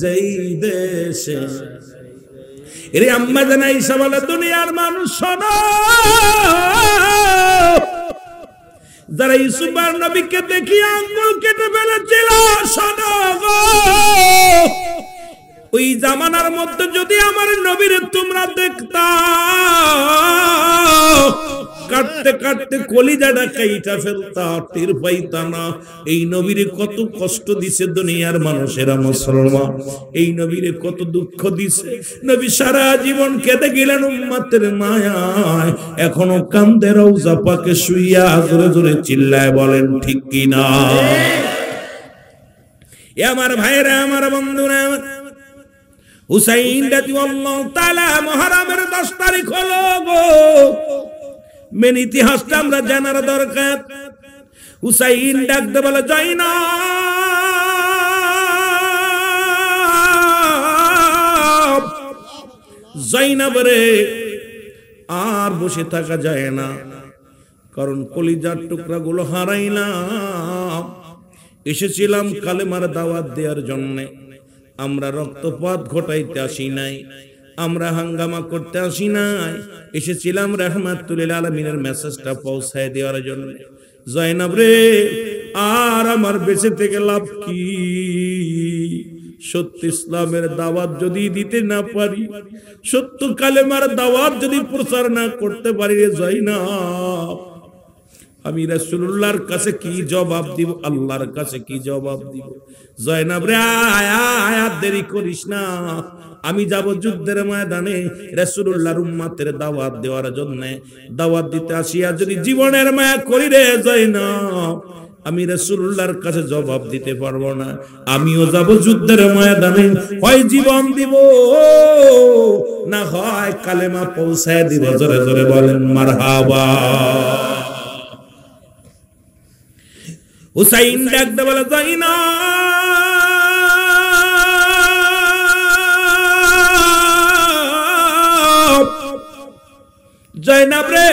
যেই দেশে। এরে আম্মা জানা ঈসা বলে, দুনিয়ার মানুষ শোনো, যারা ইউসুফের নবীকে দেখি আঙ্গুল কেটে ফেলেছিল, শোনো গো, ওই জামানার মধ্যে যদি আমার নবীর তোমরা দেখতা, কাটতে কাটতে কলিজাটা কাইটা ফেলতা, টের পাইতা না। এই নবীরে কত কষ্ট দিছে দুনিয়ার মানুষেরা, মুসলমান এই নবীরে কত দুঃখ দিছে। নবী সারা জীবন কেঁদে গেলেন উম্মতের মায়ায়, এখনো কান্দে রওজা পাকে শুইয়া, জোরে জোরে চিল্লায় বলেন ঠিক কিনা? এ আমার ভাইরা, আমার বন্ধুরা, হুসাইন রাদিয়াল্লাহু তাআলা মুহররমের 10 তারিখ হলো গো, মেন ইতিহাসটা আমরা জানার দরকার। হুসাইন ডাকতে বলে, জয়নাব, জয়নাব রে, আর বসে থাকা যায় না, কারণ কলিজার টুকরা গুলো হারাইলাম। এসেছিলাম কালেমার দাওয়াত দেওয়ার জন্য, আমরা রক্তপাত ঘটাইতে আসি নাই, আমরা হাঙ্গামা করতে আসি নাই, এসেছিলাম রাহমাতুল লিল আলামিনের মেসেজটা পৌঁছায় দেওয়ার জন্য। জয়নাব রে, আর আমার বেঁচে থেকে লাভ কি? সত্য ইসলামের দাওয়াত যদি দিতে না পারি, সত্য কালেমার দাওয়াত যদি প্রচার না করতে পারি রে জয়নাব, আমি রাসূলুল্লাহর কাছে কি জবাব দিব, আল্লাহর কাছে কি জবাব দিব? জয়নাব রে, আয়া দেরি করিস না, আমি যাব যুদ্ধের ময়দানে রাসূলুল্লাহর উম্মতের দাওয়াত দেওয়ার জন্য। দাওয়াত দিতে আসিয়া যদি জীবনের মায়া করি রে জয়নাব, আমি রাসূলুল্লাহর কাছে জবাব দিতে পারবো না। আমিও যাব যুদ্ধের ময়দানে, হয় জীবন দিব না হয় কালেমা পৌঁছায় দিব। জোরে জোরে বলেন মারহাবা। হুসাইন ডাকতে বলে, জয়নাব রে,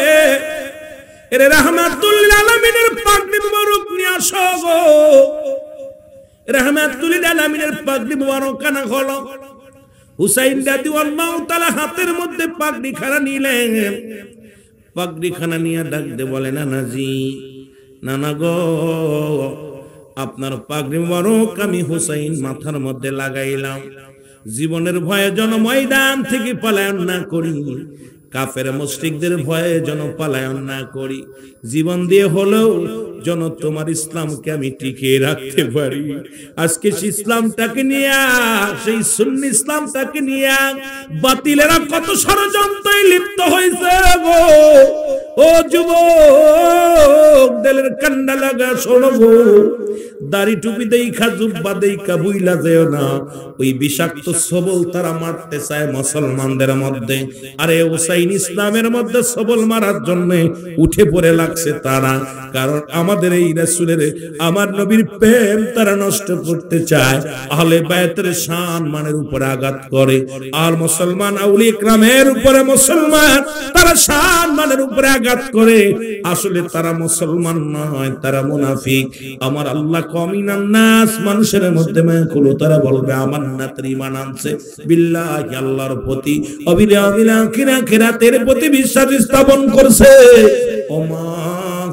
এরে রাহমাতুল লিল আলামিনের পাগড়ি মুবারক নিয়ে আসো গো। রাহমাতুল লিল আলামিনের পাগড়ি মুবারক কানা হলো। হুসাইন রাদিয়াল্লাহু তাআলা হাতের মধ্যে পাগড়ি খানা নিলেন। পাগড়ি খানা নিয়ে ডাকতে বলে, নানাজি, নানা গো, আপনার পাগড়ি মুবারক আমি হুসাইন মাথার মধ্যে লাগাইলাম। জীবনের ভয়ে যেন ময়দান থেকে পলায়ন না করি, কাফের মুশরিকদের ভয়ে যেন পলায়ন না করি, জীবন দিয়ে হলেও যেন তোমার ইসলামকে আমি টিকিয়ে রাখতে পারি। আজকে সেই ইসলামটাকে নিয়ে, সেই সুন্নি ইসলামটাকে নিয়ে বাতিলেরা কত ষড়যন্ত্রে লিপ্ত হয়েছে গো। ও যুবক, দিলের কান্না লাগা শোনো গো, দাড়ি টুপি দেইখা জুব্বা দেইখা বুইলা যেও না। ওই বিষাক্ত সবল তারা মারতে চায় মুসলমানদের মধ্যে। আরে হুসাইন ইসলামের মধ্যে সবল মারার জন্য উঠে পড়ে লাগছে তারা, কারণ আমাদের এই রাসূলের, আমার নবীর প্রেম তারা নষ্ট করতে চায়। আহলে বায়তের শান মানের উপরে আঘাত করে। আর মুসলমান আউলিয়া ইকরামের উপরে মুসলমান তারা শান মানের উপরে আঘাত করে। আসলে তারা মুসলমান নয়, তারা মুনাফিক। আমার আল্লাহ কমিনান নাস, মানুষের মধ্যে মায়াকুল, তারা বলবে আমার নাতের ঈমান আনছে বিল্লাহি, আল্লাহর প্রতি, অবিলা খিরাতের প্রতি বিশ্বাস স্থাপন করছে। ওমা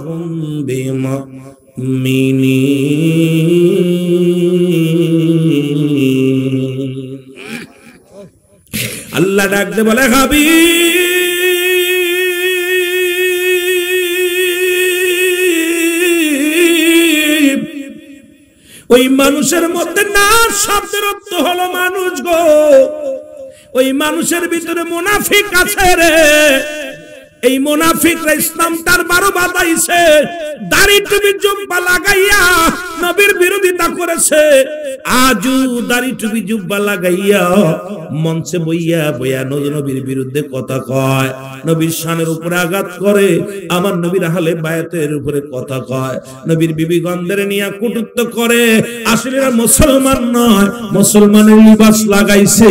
হুম বিমুমিনিন। আল্লাহ ডাকতে বলে, হাবিব, ওই মানুষের মধ্যে না শব্দের অর্থ হলো মানুষ গো। ওই মানুষের ভিতরে মুনাফিক আছে রে। এই মুনাফিকরা ইসলামটার বারো বাজাইছে, দাড়ি টুপি জুব্বা লাগাইয়া নবীর বিরোধিতা করেছে। আজু দাড়ি টুপি জুব্বা লাগাইয়া মঞ্চে বইয়া বইয়া নবীর বিরুদ্ধে কথা কয়, নবীর শানের উপরে আঘাত করে, আমার নবীর আহলে বায়াতের উপরে কথা কয়, নবীর বিবিগণদের নিয়ে কটূক্ত করে। আসলে এরা মুসলমান নয়, মুসলমানের লিবাস লাগাইছে।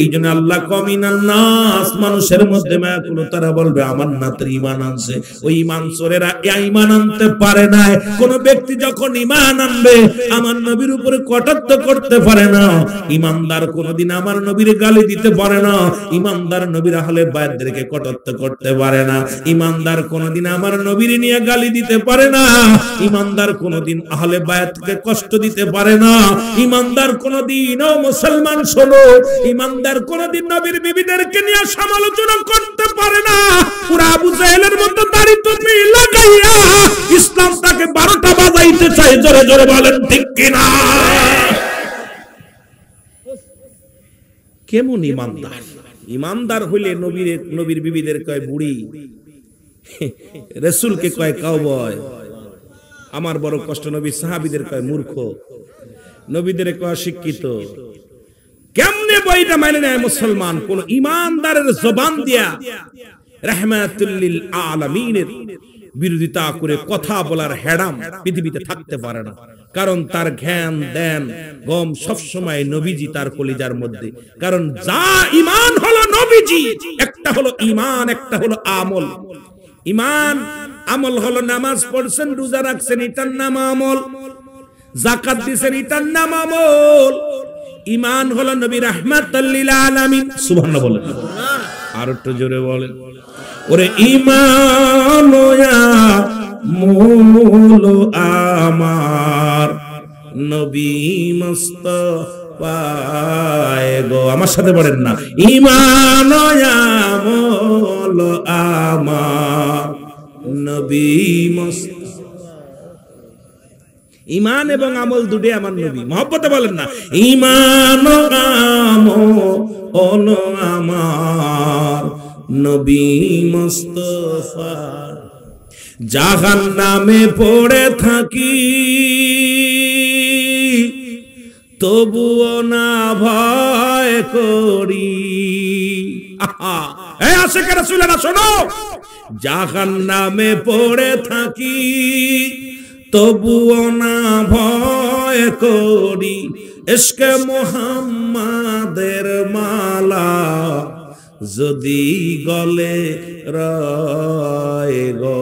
এই জন্য আল্লাহ কমিনান নাস, মানুষের মধ্যে মায়াকুল, তারা বলবে আমার নাতের ঈমান আনছে। ওই ঈমান চোরেরা ঈমান আনতে পারে না। কোন ব্যক্তি যখন ঈমান আনবে আমার নবীর উপরে কটাক্ষ করতে পারে না। ঈমানদার কোনদিন আমার নবীর গালি দিতে পারে না। ঈমানদার নবীর আহলে বায়াতদেরকে কটাক্ষ করতে পারে না। ঈমানদার কোনদিন আমার নবীর নিয়ে গালি দিতে পারে না। ঈমানদার কোনদিন আহলে বায়াতকে কষ্ট দিতে পারে না। ঈমানদার কোনদিন, ও মুসলমান শোনো, ঈমানদার কোনদিন নবীর বিবিদেরকে নিয়ে সমালোচনা করতে পারে না। পুরা আবু জাহেলের মতো দাড়ি টুপি লাগাইয়া ইসলামটাকে 12টা বাজাইতে চাই। জোরে জোরে বলেন ঠিক কিনা? কেমন ইমানদার? ইমানদার হইলে নবীর বিবিদের কয় বুড়ি, রাসূলকে কয় কাউবয়। আমার বড় কষ্ট, নবীর সাহাবীদের কয় মূর্খ, নবীদের কয় শিক্ষিত। কেমনে বইটা মানে নেয় মুসলমান? কোন ইমানদারের জবান দিয়া রাহমাতুল লিল আলামিনের বিরোধিতা করে কথা বলার হেডাম পৃথিবীতে থাকতে পারে না। কারণ তার জ্ঞান দেন গম সবসময় নবীজি তার কলিজার মধ্যে। কারণ যা ঈমান হলো নবীজি, একটা হলো ঈমান, একটা হলো আমল। ঈমান আমল হলো নামাজ পড়ছেন, রোজা রাখছেন, এটার নাম আমল। যাকাত দিছেন, এটার নাম আমল। ঈমান হলো নবী রাহমাতাল লিল আলামিন। সুবহানাল্লাহ বলেন, আর একটু জোরে বলেন। ওরে ঈমান মূল আমার নবী মুস্তাফায় গো, আমার সাথে পড়েন না, ঈমান আমল আমার নবী মুস্তাফা। ঈমান এবং আমল দুটি আমার নবী, মহব্বতে বলেন না, ঈমান আমল আমার নবী মুস্তাফা। জাহান্নামে পড়ে থাকি তবুও না ভয় করি। এই আশিকে রাসূলেরা শোনো, জাহান্নামে পড়ে থাকি তবুও না ভয় করি, ইশকে মুহাম্মাদের মালা যদি গলে রয় গো।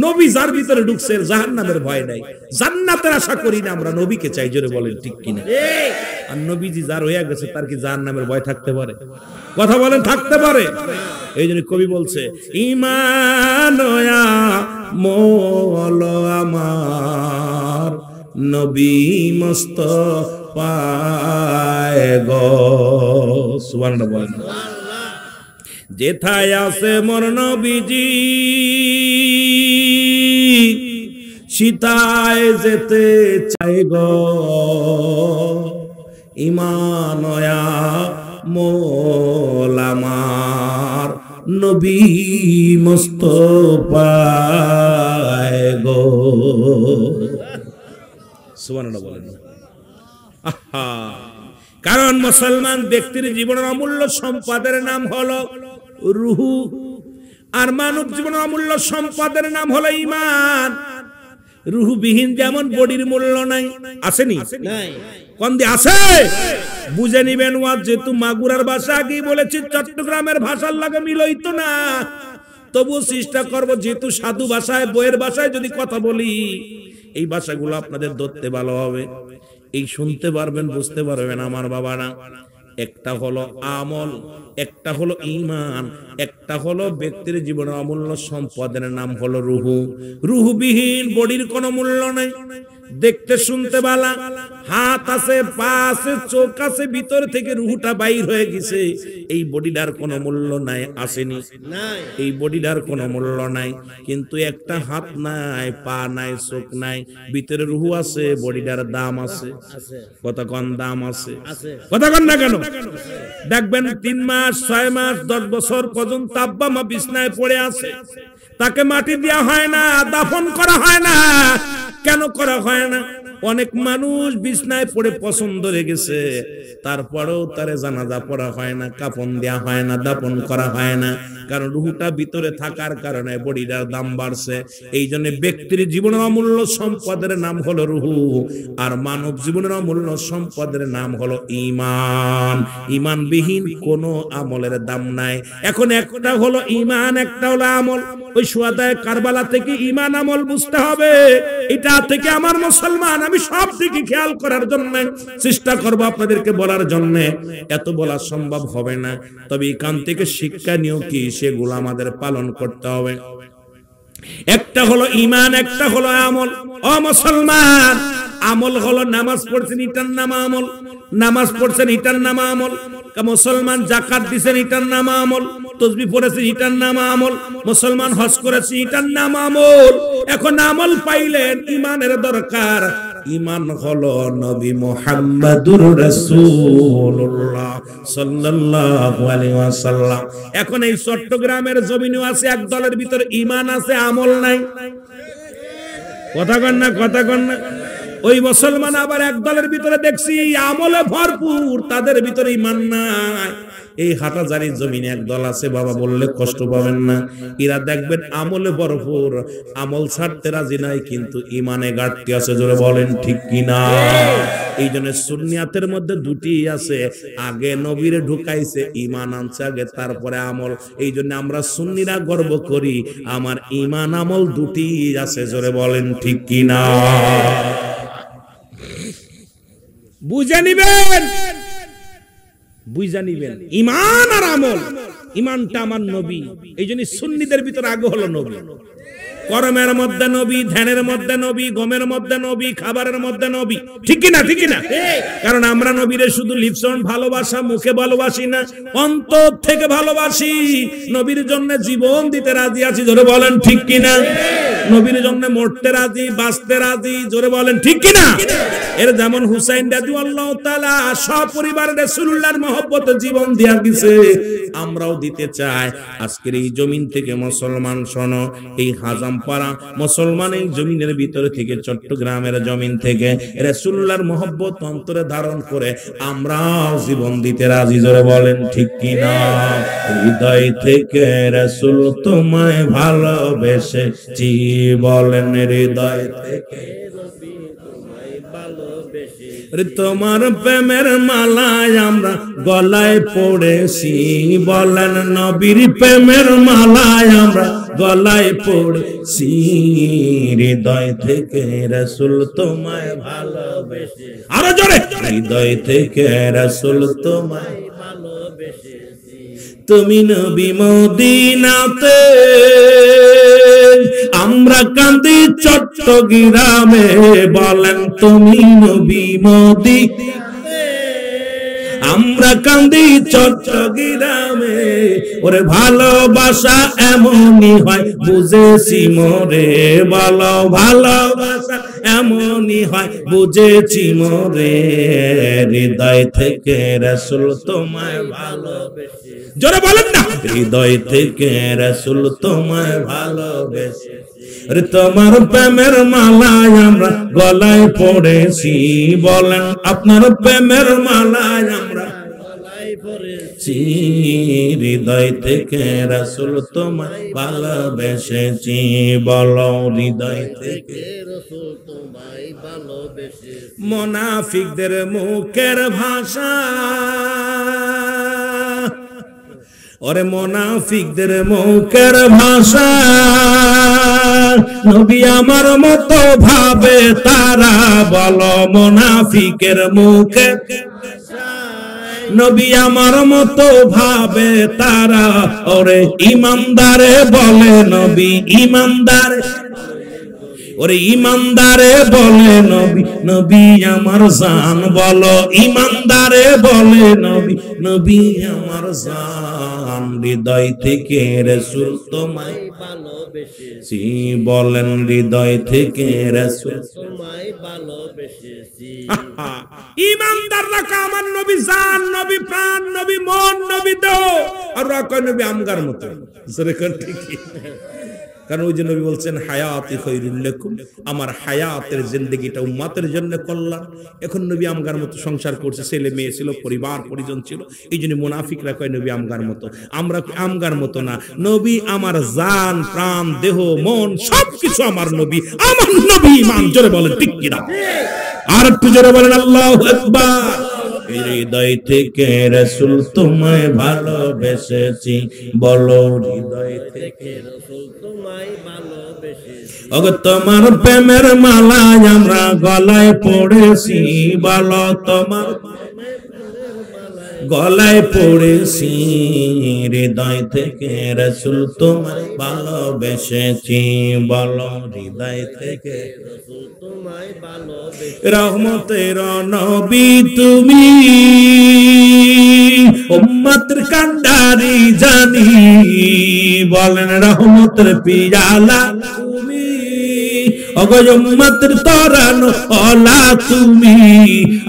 নবী যার ভিতরে ঢুকছে জাহান্নামের ভয় নাই, জান্নাতের আশা করি না আমরা, নবীকে চাই, জোরে বলেন ঠিক কিনা। আর নবীজি যার হয়ে গেছে তার কি জাহান্নামের ভয় থাকতে পারে? কথা বলেন, থাকতে পারে? এই জন্য কবি বলছে, ঈমান আমল আমার নবী মুস্তাফায় গো। সুবহানাল্লাহ বলেন। যেথায় আছে মোর নবীজি সীতায় যেতে চাই গো, ঈমান আমল আমার নবী মুস্তাফায় গো। সুবহানাল্লাহ বলেন। আহা, কারণ মুসলমান ব্যক্তির জীবনের অমূল্য সম্পদের নাম হলো রূহ, আর মানব জীবনের অমূল্য সম্পদের নাম হলো ঈমান। রূহবিহীন যেমন বডির মূল্য নাই, আসেনি? কোন দিয়ে আছে? বুঝে নিবেন। ওয়াজ যেহেতু মাগুরার ভাষা আগেই বলেছি, চট্টগ্রামের ভাষার লাগে মিলইতো না, তবু চেষ্টা করবো, যেহেতু সাধু ভাষায় বইয়ের ভাষায় যদি কথা বলি, এই ভাষাগুলো আপনাদের ধরতে ভালো হবে, এই শুনতে পারবেন, বুঝতে পারবেন আমার বাবারা। একটা হলো আমল, একটা হলো ঈমান, একটা হলো ব্যক্তির জীবনের অমূল্য সম্পদের নাম হলো রূহ। রূহবিহীন বডির কোনো মূল্য নাই। দেখতে শুনতে বালা, হাত আছে, পা আছে, চোখ আছে, ভিতর থেকে রূহটা বাইর হয়ে গেছে, এই বডিটার কোনো মূল্য নাই, আসেনি? এই বডিটার কোনো মূল্য নাই। কিন্তু একটা হাত নাই, পা নাই, চোখ নাই, ভিতরে রূহ আছে, বডিটার দাম আছে। কতক্ষণ দাম আছে? কতক্ষণ না কেন? দেখবেন 3 মাস, 6 মাস, 10 বছর পর্যন্ত আব্বা মা বিছনায় পড়ে আছে, তাকে মাটি দেওয়া হয় না, দাফন করা হয় না। কেন করা হয় না? অনেক মানুষ বিছনায় পড়ে পছন্দ হয়ে গেছে, তারপরেও তারে জানাজা পড়া হয় না, কাফন দেওয়া হয় না, দাফন করা হয় না, কারণ রূহটা ভিতরে থাকার কারণে বডিটার দাম বাড়ছে। এই জন্য ব্যক্তির জীবনের অমূল্য সম্পদের নাম হলো রূহ, আর মানব জীবনের অমূল্য সম্পদের নাম হলো ঈমান। ঈমানবিহীন কোনো আমলের দাম নাই। এখন একটা হলো ঈমান, একটা হলো আমল। ওই শুহাদায়ে কারবালা থেকে ঈমান আমল বুঝতে হবে। এটা থেকে আমার মুসলমান, আমি সব দিকে খেয়াল করার জন্য চেষ্টা করব, আপনাদেরকে বলার জন্য। এত বলা সম্ভব হবে না, তবে এখান থেকে শিক্ষা নিয়েও কি সেগুলো আমাদের পালন করতে হবে। একটা হলো ঈমান, একটা হলো আমল। ও মুসলমান, আমল হলো নামাজ পড়ছেন, এটার নাম আমল। নামাজ পড়ছেন, এটার নাম আমল। মুসলমান যাকাত দিছেন, এটার নাম আমল। তাসবিহ পড়েছেন, এটার নাম আমল। মুসলমান হজ করেছেন, এটার নাম আমল। এখন আমল পাইলেন, ঈমানের দরকার। ঈমান হলো নবী মুহাম্মদুর রাসূলুল্লাহ সাল্লাল্লাহু আলাইহি ওয়াসাল্লাম। এখন এই চট্টগ্রামের জমিনে আছে এক দলের ভিতর ঈমান আছে, আমল নাই। কথা কন না, কথা কন না। ওই মুসলমান আবার এক দলের ভিতরে দেখছি আমলে ভরপুর, তাদের ভিতরে ঈমান নাই। এই হাটাজারির জমিনে এক দল আছে, বাবা বললে কষ্ট পাবেন না, এরা দেখবেন আমলে ভরপুর, আমল ছাড়তে রাজি নাই, কিন্তু ঈমানে ঘাটতি আছে। জোরে বলেন ঠিক কিনা? এই জন্য সুন্নিয়াতের মধ্যে দুটি আছে, আগে নবীরে ঢুকাইছে, ঈমান আনছে আগে, তারপরে আমল। এই জন্য আমরা সুন্নিরা গর্ব করি, আমার ঈমান আমল দুটি আছে। জোরে বলেন ঠিক কিনা? বুঝে নিবেন, বুঝে নিবেন ঈমান আর আমল। ঈমানটা আমার নবী, এইজন্য সুন্নিদের ভিতরে আগে হলো নবী। কর্মের মধ্যে নবী, ধ্যানের মধ্যে নবী, গমের মধ্যে নবী, খাবারের মধ্যে নবী, ঠিক কি না? ঠিক কি না? কারণ আমরা নবীরে শুধু লিপসন ভালোবাসা, মুখে ভালোবাসি না, অন্তর থেকে ভালোবাসি। নবীর জন্য জীবন দিতে রাজি আছি, জোরে বলেন ঠিক কি না? নবীর জন্য মরতে রাজি, বাঁচতে রাজি, জোরে বলেন ঠিক কি না? এর যেমন হুসাইন রাদিয়াল্লাহু তাআলা সপরিবার রাসূলুল্লাহর মহব্বতে জীবন দিয়া গেছে, আমরাও দিতে চাই। আজকের এই জমিন থেকে মুসলমান শোনো, এই হাজামপাড়া মুসলমান এই জমিনের ভিতরে থেকে, চট্টগ্রামের জমিন থেকে রাসূলুল্লাহর মহব্বত অন্তরে ধারণ করে আমরাও জীবন দিতে রাজি, জোরে বলেন ঠিক কি না? হৃদয় থেকে রাসূল তোমায় ভালোবেসেছি, বলেন হৃদয় থেকে তোমার প্রেমের মালায় আমরা গলায় পড়েছি, বলেন নবীর প্রেমের মালায় আমরা গলায় পড়েছি। হৃদয় থেকে রাসূল তোমায় ভালোবেসে, আরো জোরে, হৃদয় থেকে রাসূল তোমায় ভালোবেসেছি। তুমি নবী মদিনাতে, আমরা কান্দি চট্টগ্রামে, বলেন তুমি নবী মদিনাতে, আমরা কান্দি চট্টগ্রামে। ওরে ভালোবাসা এমনই হয় বুঝেছি মোরে, বলো ভালোবাসা এমনই হয় বুঝেছি মোরে। হৃদয় থেকে রাসূল তোমায় ভালোবেসে, জোরে বলেন না, হৃদয় থেকে রাসূল তোমায় ভালোবেসে। তোমার প্রেমের মালায় আমরা গলায় পড়েছি, বলেন আপনার প্রেমের মালায় আমরা গলায় পড়েছি। হৃদয় থেকে রাসূল তোমায় ভালোবেসেছি, বলো হৃদয় থেকে রাসূল তোমায় ভালোবেসেছি। মুনাফিকদের মুখের ভাষা, ওরে মুনাফিকদের মুখের ভাষা, নবী আমার মতো ভাবে তারা, বলো মুনাফিকের মুখে নবী আমার মতো ভাবে তারা। ওরে ইমানদারে বলে নবী, ইমানদারে, ওরে ইমানদারে বলে নবী, নবী আমার জান, বলো ইমানদারে বলে নবী, নবী আমার জান। হৃদয় থেকে রাসূল তোমায় ভালোবেসেছি, বলেন হৃদয় থেকে রাসূল তোমায় ভালোবেসেছি। ইমানদাররা আমার নবী জান, নবী প্রাণ, নবী মন, নবী দেহ, আর রাখো নবী আমগার মতো, ঠিক। কারণ ওই যে নবী বলছেন হায়াতি খায়রুল লাকুম, আমার হায়াতের জিন্দেগিটা উম্মতের জন্য কল্যাণ। এখন নবী আমগার মতো সংসার করছে, ছেলে মেয়ে ছিল, পরিবার পরিজন ছিল, এই জন্য মুনাফিকরা কয় নবী আমগার মতো। আমরা আমগার মতো না, নবী আমার জান, প্রাণ, দেহ, মন সবকিছু আমার নবী, আমার নবী ইমান, জোরে বলেন ঠিক কি না? আর একটু জোরে বলেন আল্লাহু আকবার। হৃদয় থেকে রাসূল তোমায় ভালোবেসেছি, বলো হৃদয় থেকে রাসূল তোমায় ভালোবেসেছি। ওগো তোমার প্রেমের মালায় আমরা গলায় পড়েছি, বলো তোমার গলায় পড়েছি। হৃদয় থেকে রাসূল তোমায় ভালোবেসেছি, বলো হৃদয় থেকে রাসূল তোমায় ভালোবেসেছি। রহমতের নবী তুমি, উম্মতের কান্ডারি জানি, বলেন রহমতের পিয়ালা তুমি, ওগো উম্মতের তরানো ওলা তুমি।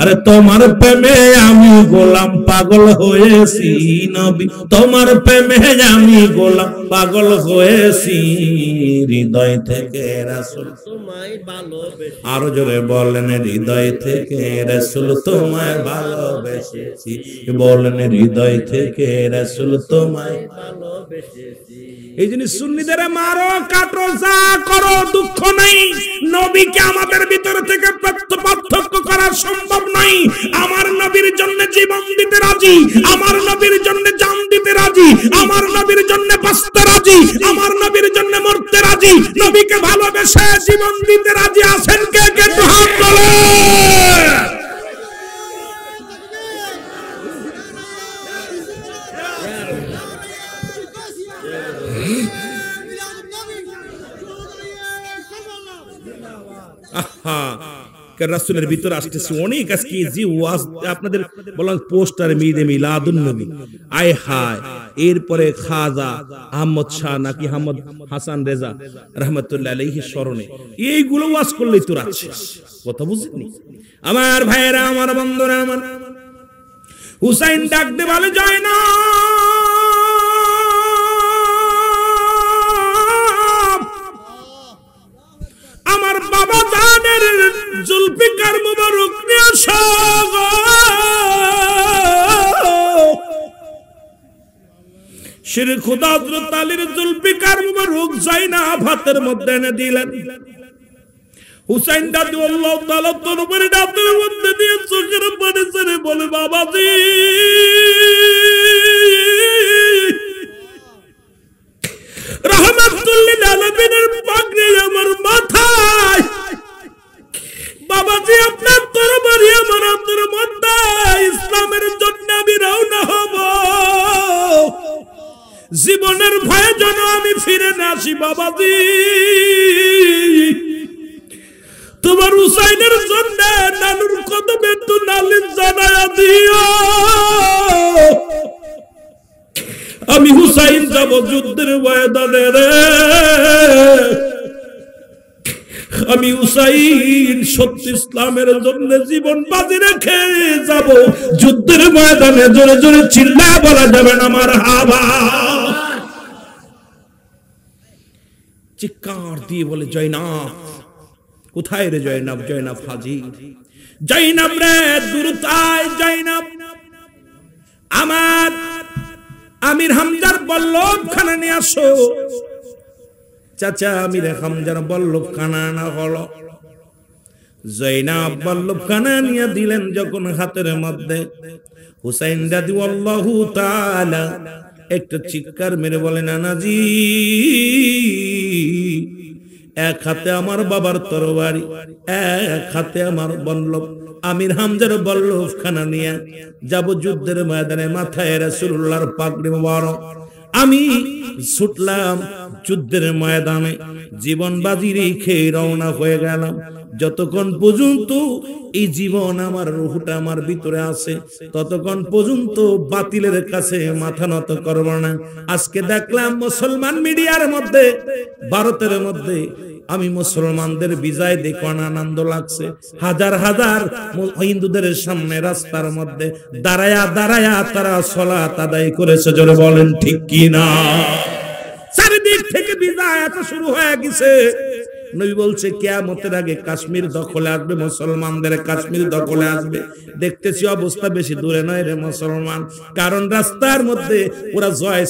আরে তোমার প্রেমে আমি গোলাম পাগল হয়েছি নবী, তোমার প্রেমে আমি গোলাম পাগল হয়েছি। হৃদয় থেকে রাসূল তোমায় ভালোবেসেছি, আরো জোরে বলেন হৃদয় থেকে রাসূল তোমায় ভালোবেসেছি, বলেন হৃদয় থেকে রাসূল তোমায় ভালোবেসেছি। এই জন্য সুন্নিদের মারো কাটো যা করো দুঃখ নাই, নবীকে আমাদের ভিতর থেকে পার্থক্য করা সম্ভব নয়। আমার নবীর জন্য জীবন দিতে রাজি, আমার নবীর জন্য জান দিতে রাজি, আমার নবীর জন্য বাঁচতে রাজি, আমার নবীর জন্য মরতে রাজি, নবীকে ভালোবেসে জীবন দিতে রাজি আছেন কে কে? হাত তোলেন। আহা রাসূলের ভিতর আসতেছে অনেক আজকে জি ওয়াজ আপনাদের বললাম পোস্টার মিদে মিলাদুন নবী আয় হায় এরপরে খাজা আহমদ শাহ নাকি আহমদ হাসান রেজা রাহমাতুল্লাহ আলাইহি স্মরণে এইগুলো ওয়াজ করলেই তো আছে কথা বুঝিনি আমার ভাইরা আমার বন্ধুরা আমার হুসাইন ডাকতে বলে যায় না আমার বাবা জানের জুলফিকার মুবারক নিয়ে আসো শির খুদা হযরত আলীর জুলফিকার মুবারক যায়নাব হাতের মধ্যে এনে দিলেন হুসাইন রাদিয়াল্লাহু তাআলা তরবারি হাতের মধ্যে দিয়ে চোখের পানি ছেড়ে বলে বাবাজি রাহমাতুল লিল আলামিনের পাগড়ি আমার মাথায় বাবাজি আপনার তরবারি আমার হাতের মধ্যে ইসলামের জন্য আমি রওনা হব জীবনের ভয়ে যেন আমি ফিরে না আসি বাবাজি তোমার হুসাইনের জন্য নানুর কদমে তো নালিশ জানায়া দিও আমি হুসাইন যাব যুদ্ধের ময়দানে রে আমি হুসাইন সত্য ইসলামের জন্য জীবন বাজি রেখে যাব যুদ্ধের ময়দানে জোরে জোরে চিল্লা বলা যাবে না মারহাবা চিৎকার দিয়ে বলে জয়নাব কোথায় রে জয়নাব জয়নাব হাজির জয়নাব রে দুরতায় জয়নাব আমার আমির হামজার বল্লভখানা নিয়ে আসো চাচা আমির হামজার বল্লভখানা না হলো জয়নাব বল্লভখানা নিয়ে দিলেন যখন হাতের মধ্যে হুসাইন রাদিয়াল্লাহু তাআলা একটা চিৎকার মেরে বলেন নানাজি এক হাতে আমার বাবার তরবারি এক হাতে আমার বল্লভ আমির হামজার বল্লভখানা নিয়ে যাব যুদ্ধের ময়দানে মাথায় রাসূলুল্লাহর পাগড়ি মোবারক আমি ছুটলাম যুদ্ধের ময়দানে জীবন বাজি রেখে রওনা হয়ে গেলাম যতক্ষণ পর্যন্ত এই জীবন আমার রূহটা আমার ভিতরে আছে ততক্ষণ পর্যন্ত বাতিলের কাছে মাথা নত করব না আজকে দেখলাম মুসলমান মিডিয়ার মধ্যে ভারতের মধ্যে আমি মুসলমানদের বিজয় দেখে আনন্দ লাগছে হাজার হাজার হিন্দুদের সামনে রাস্তার মধ্যে দাঁড়ায়া দাঁড়ায়া তারা সালাত আদায় করেছে জোরে বলেন ঠিক কি না চারিদিক থেকে বিজয় এত শুরু হয়ে গেছে নবী বলছে কিয়ামতের আগে কাশ্মীর দখলে আসবে মুসলমানদের কাশ্মীর দখলে আসবে দেখতেছি অবস্থা বেশি দূরে নয় রে মুসলমান কারণ রাস্তার মধ্যে ওরা জয়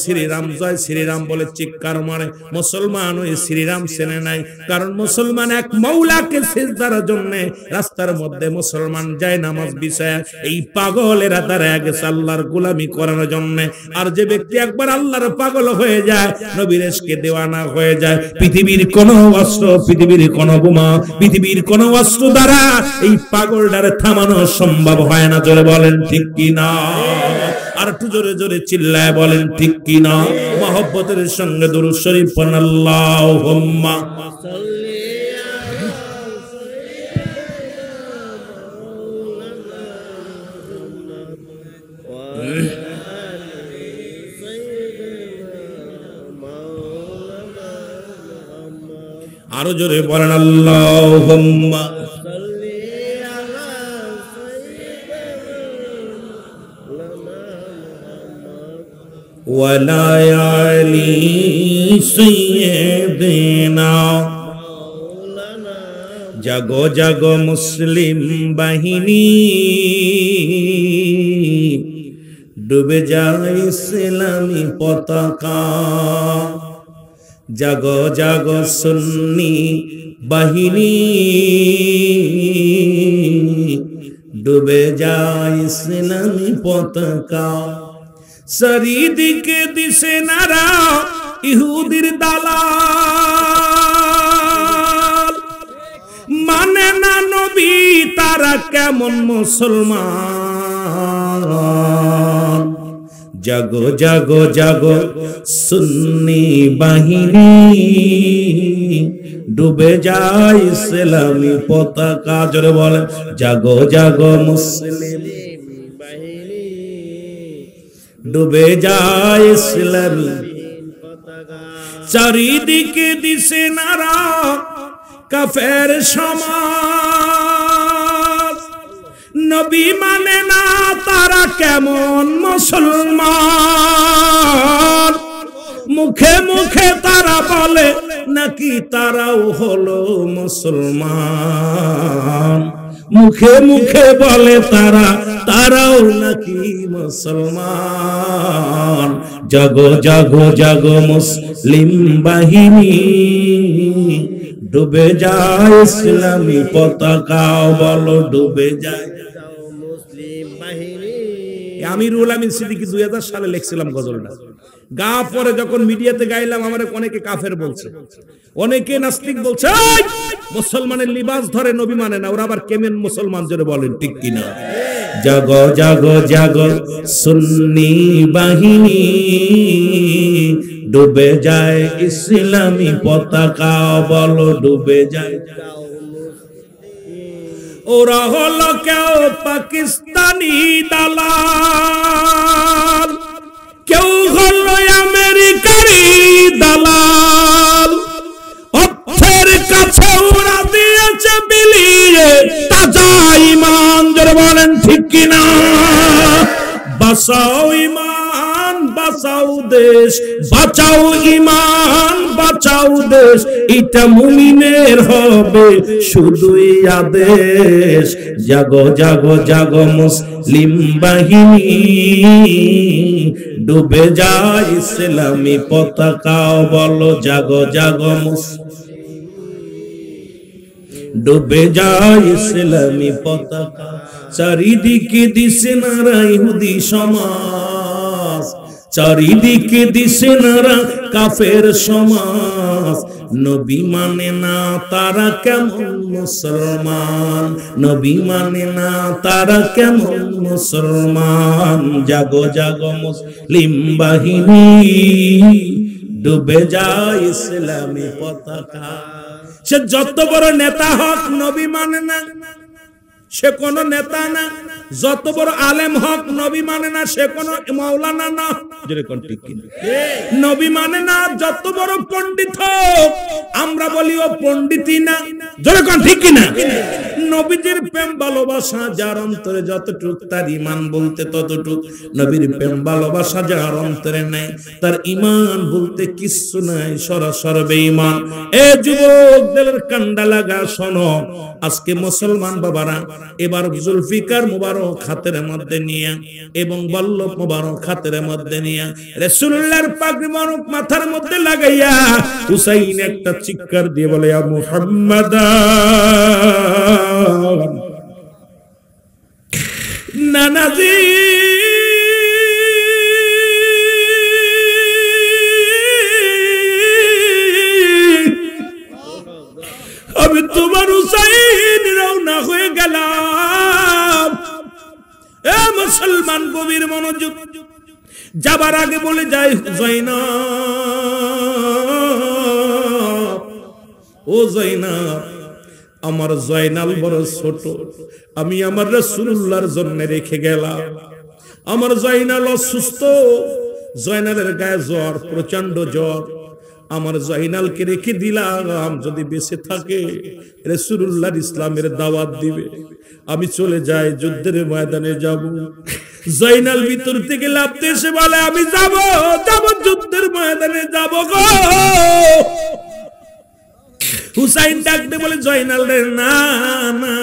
শ্রীরাম বলে চিৎকার মারে মুসলমান ওই শ্রীরাম চেনে নাই কারণ মুসলমান এক মওলাকে সিজদার জন্য রাস্তার মধ্যে মুসলমান যায় নামাজ বিছায় এই পাগলেরা দাঁড়ায় গেছে আল্লাহর গোলামি করার জন্য আর যে ব্যক্তি একবার আল্লাহর পাগল হয়ে যায় নবীর ইশকে দেওয়ানা হয়ে যায় পৃথিবীর কোনো অস্ত্র পৃথিবীর কোন বোমা পৃথিবীর কোন অস্ত্র দ্বারা এই পাগলটারে থামানো সম্ভব হয় না জোরে বলেন ঠিক কি না আর একটু জোরে জোরে চিল্লায় বলেন ঠিক কি না মহব্বতের সঙ্গে দুরূদ শরীফ পড়ুন আল্লাহুম্মা আরো জোরে বলেন আল্লাহুম্মা সাল্লি আলা সাইয়্যিদিনা ওয়া লা আলি সাইয়্যিদিনা জাগো জাগো মুসলিম বাহিনী ডুবে যায় ইসলামী পতাকা জাগো জাগো সুন্নি বাহিনী ডুবে যায় ইসলামী পতাকা চারিদিকে দিশে নারা ইহুদির দালাল মানে না নবী তারা কেমন মুসলমান জাগো জাগো জাগো সুন্নি বাহিনী ডুবে যায় ইসলামী পতাকা। জোরে বলে জাগো জাগো মুসলিম বাহিনী, ডুবে যায় ইসলামী পতাকা। চারিদিকে দিশে নারা কাফের সমাজ, নবী মানে না তারা কেমন মুসলমান। মুখে মুখে তারা বলে নাকি তারাও হলো মুসলমান, মুখে মুখে বলে তারাও নাকি মুসলমান। জাগো জাগো জাগো মুসলিম বাহিনী, ডুবে যায় ইসলামী পতাকা। বলো ডুবে যায় মুসলিম বাহিনী। আমিরুল আমিন সিদ্দিকী 2000 সালে লিখছিলাম গজলটা। গা পরে যখন মিডিয়াতে গাইলাম আমার অনেকে কাফের বলছে, অনেকে নাস্তিক বলছে মুসলমানের লিবাস ধরে নবী মানে না, ওরা আবার কেমন মুসলমান জোরে বলেন ঠিক কিনা? জাগো জাগো জাগো সুন্নি বাহিনী, ডুবে যায় ইসলামী পতাকা। বলো ডুবে যায়। ওরা হলো কেউ পাকিস্তানি দালাল, কেউ হলো আমেরিকারি দালাল। অর্থের কাছে ওরা দিয়েছে বিলিয়ে তাজা ঈমান। জোরে বলেন ঠিক কিনা? বাঁচাও ঈমান, বাঁচাও দেশ, বাঁচাও ঈমান, বাঁচাও দেশ। এটা মুমিনের হবে শুধুই আদেশ। জাগো জাগো জাগো মুসলিম বাহিনী, ডুবে যায় ইসলামী পতাকা। বলো জাগো জাগো ডুবে যায় ইসলামী পতাকা। চারিদিকে দিশে নারা ইহুদি সমাজ, চারিদিকে দিশে নারা কাফের সমাজ। নবী মানে না তারা কেমন মুসলমান, নবী মানে না তারা কেমন মুসলমান। জাগো জাগো মুসলিম বাহিনী, ডুবে যায় ইসলামী পতাকা। সে যত বড় নেতা হোক নবী মানে না, সে কোন নেতা না। যত বড় আলেম হোক নবী মানে না, সে কোন মাওলানা না। যেরকম ঠিক কিনা? নবী মানে না। যত বড় পণ্ডিত হোক আমরা বলি ও পণ্ডিতই না। যেরকম ঠিক কিনা? নবীজির প্রেম ভালোবাসা যার অন্তরে যতটুক, তার ঈমান বলতে ততটুক। নবীর প্রেম ভালোবাসা যার অন্তরে নাই, তার ঈমান বলতে কিচ্ছু নাই, সরাসরি বেঈমান। এ যুবকদের কান্ডা লাগা শোনো, আজকে মুসলমান বাবারা এবার জুলফিকার মুবারক হাতের মধ্যে নিয়ে এবং বল্লভ মুবারক হাতের মধ্যে নিয়ে রাসূলুল্লাহর পাগড়ি মুবারক মাথার মধ্যে লাগাইয়া হুসাইন একটা চিৎকার দিয়ে বলে ইয়া মুহাম্মাদ নানাজি। আমি তোমার হুসাইন রওনা হয়ে গেলাম। এ মুসলমান গভীর মনোযোগ। যাবার আগে বলে যাই জয়নাব, ও জয়নাব, আমার জয়নাল বড় ছোট, আমি আমার রাসূলুল্লাহর জন্য রেখে গেলাম। আমার জয়নাল অসুস্থ, জয়নালের গায়ে জ্বর, প্রচন্ড জ্বর। আমার জয়নালকে রেখে দিলাম, যদি বেঁচে থাকে রাসূলুল্লাহর ইসলামের দাওয়াত দিবে। আমি চলে যাই, যুদ্ধের ময়দানে যাব। জয়নাল ভিতর থেকে লাফতে এসে বলে আমি যাব, যুদ্ধের ময়দানে যাব গো। হুসাইন ডাকতে বলে জয়নাল রে, না না,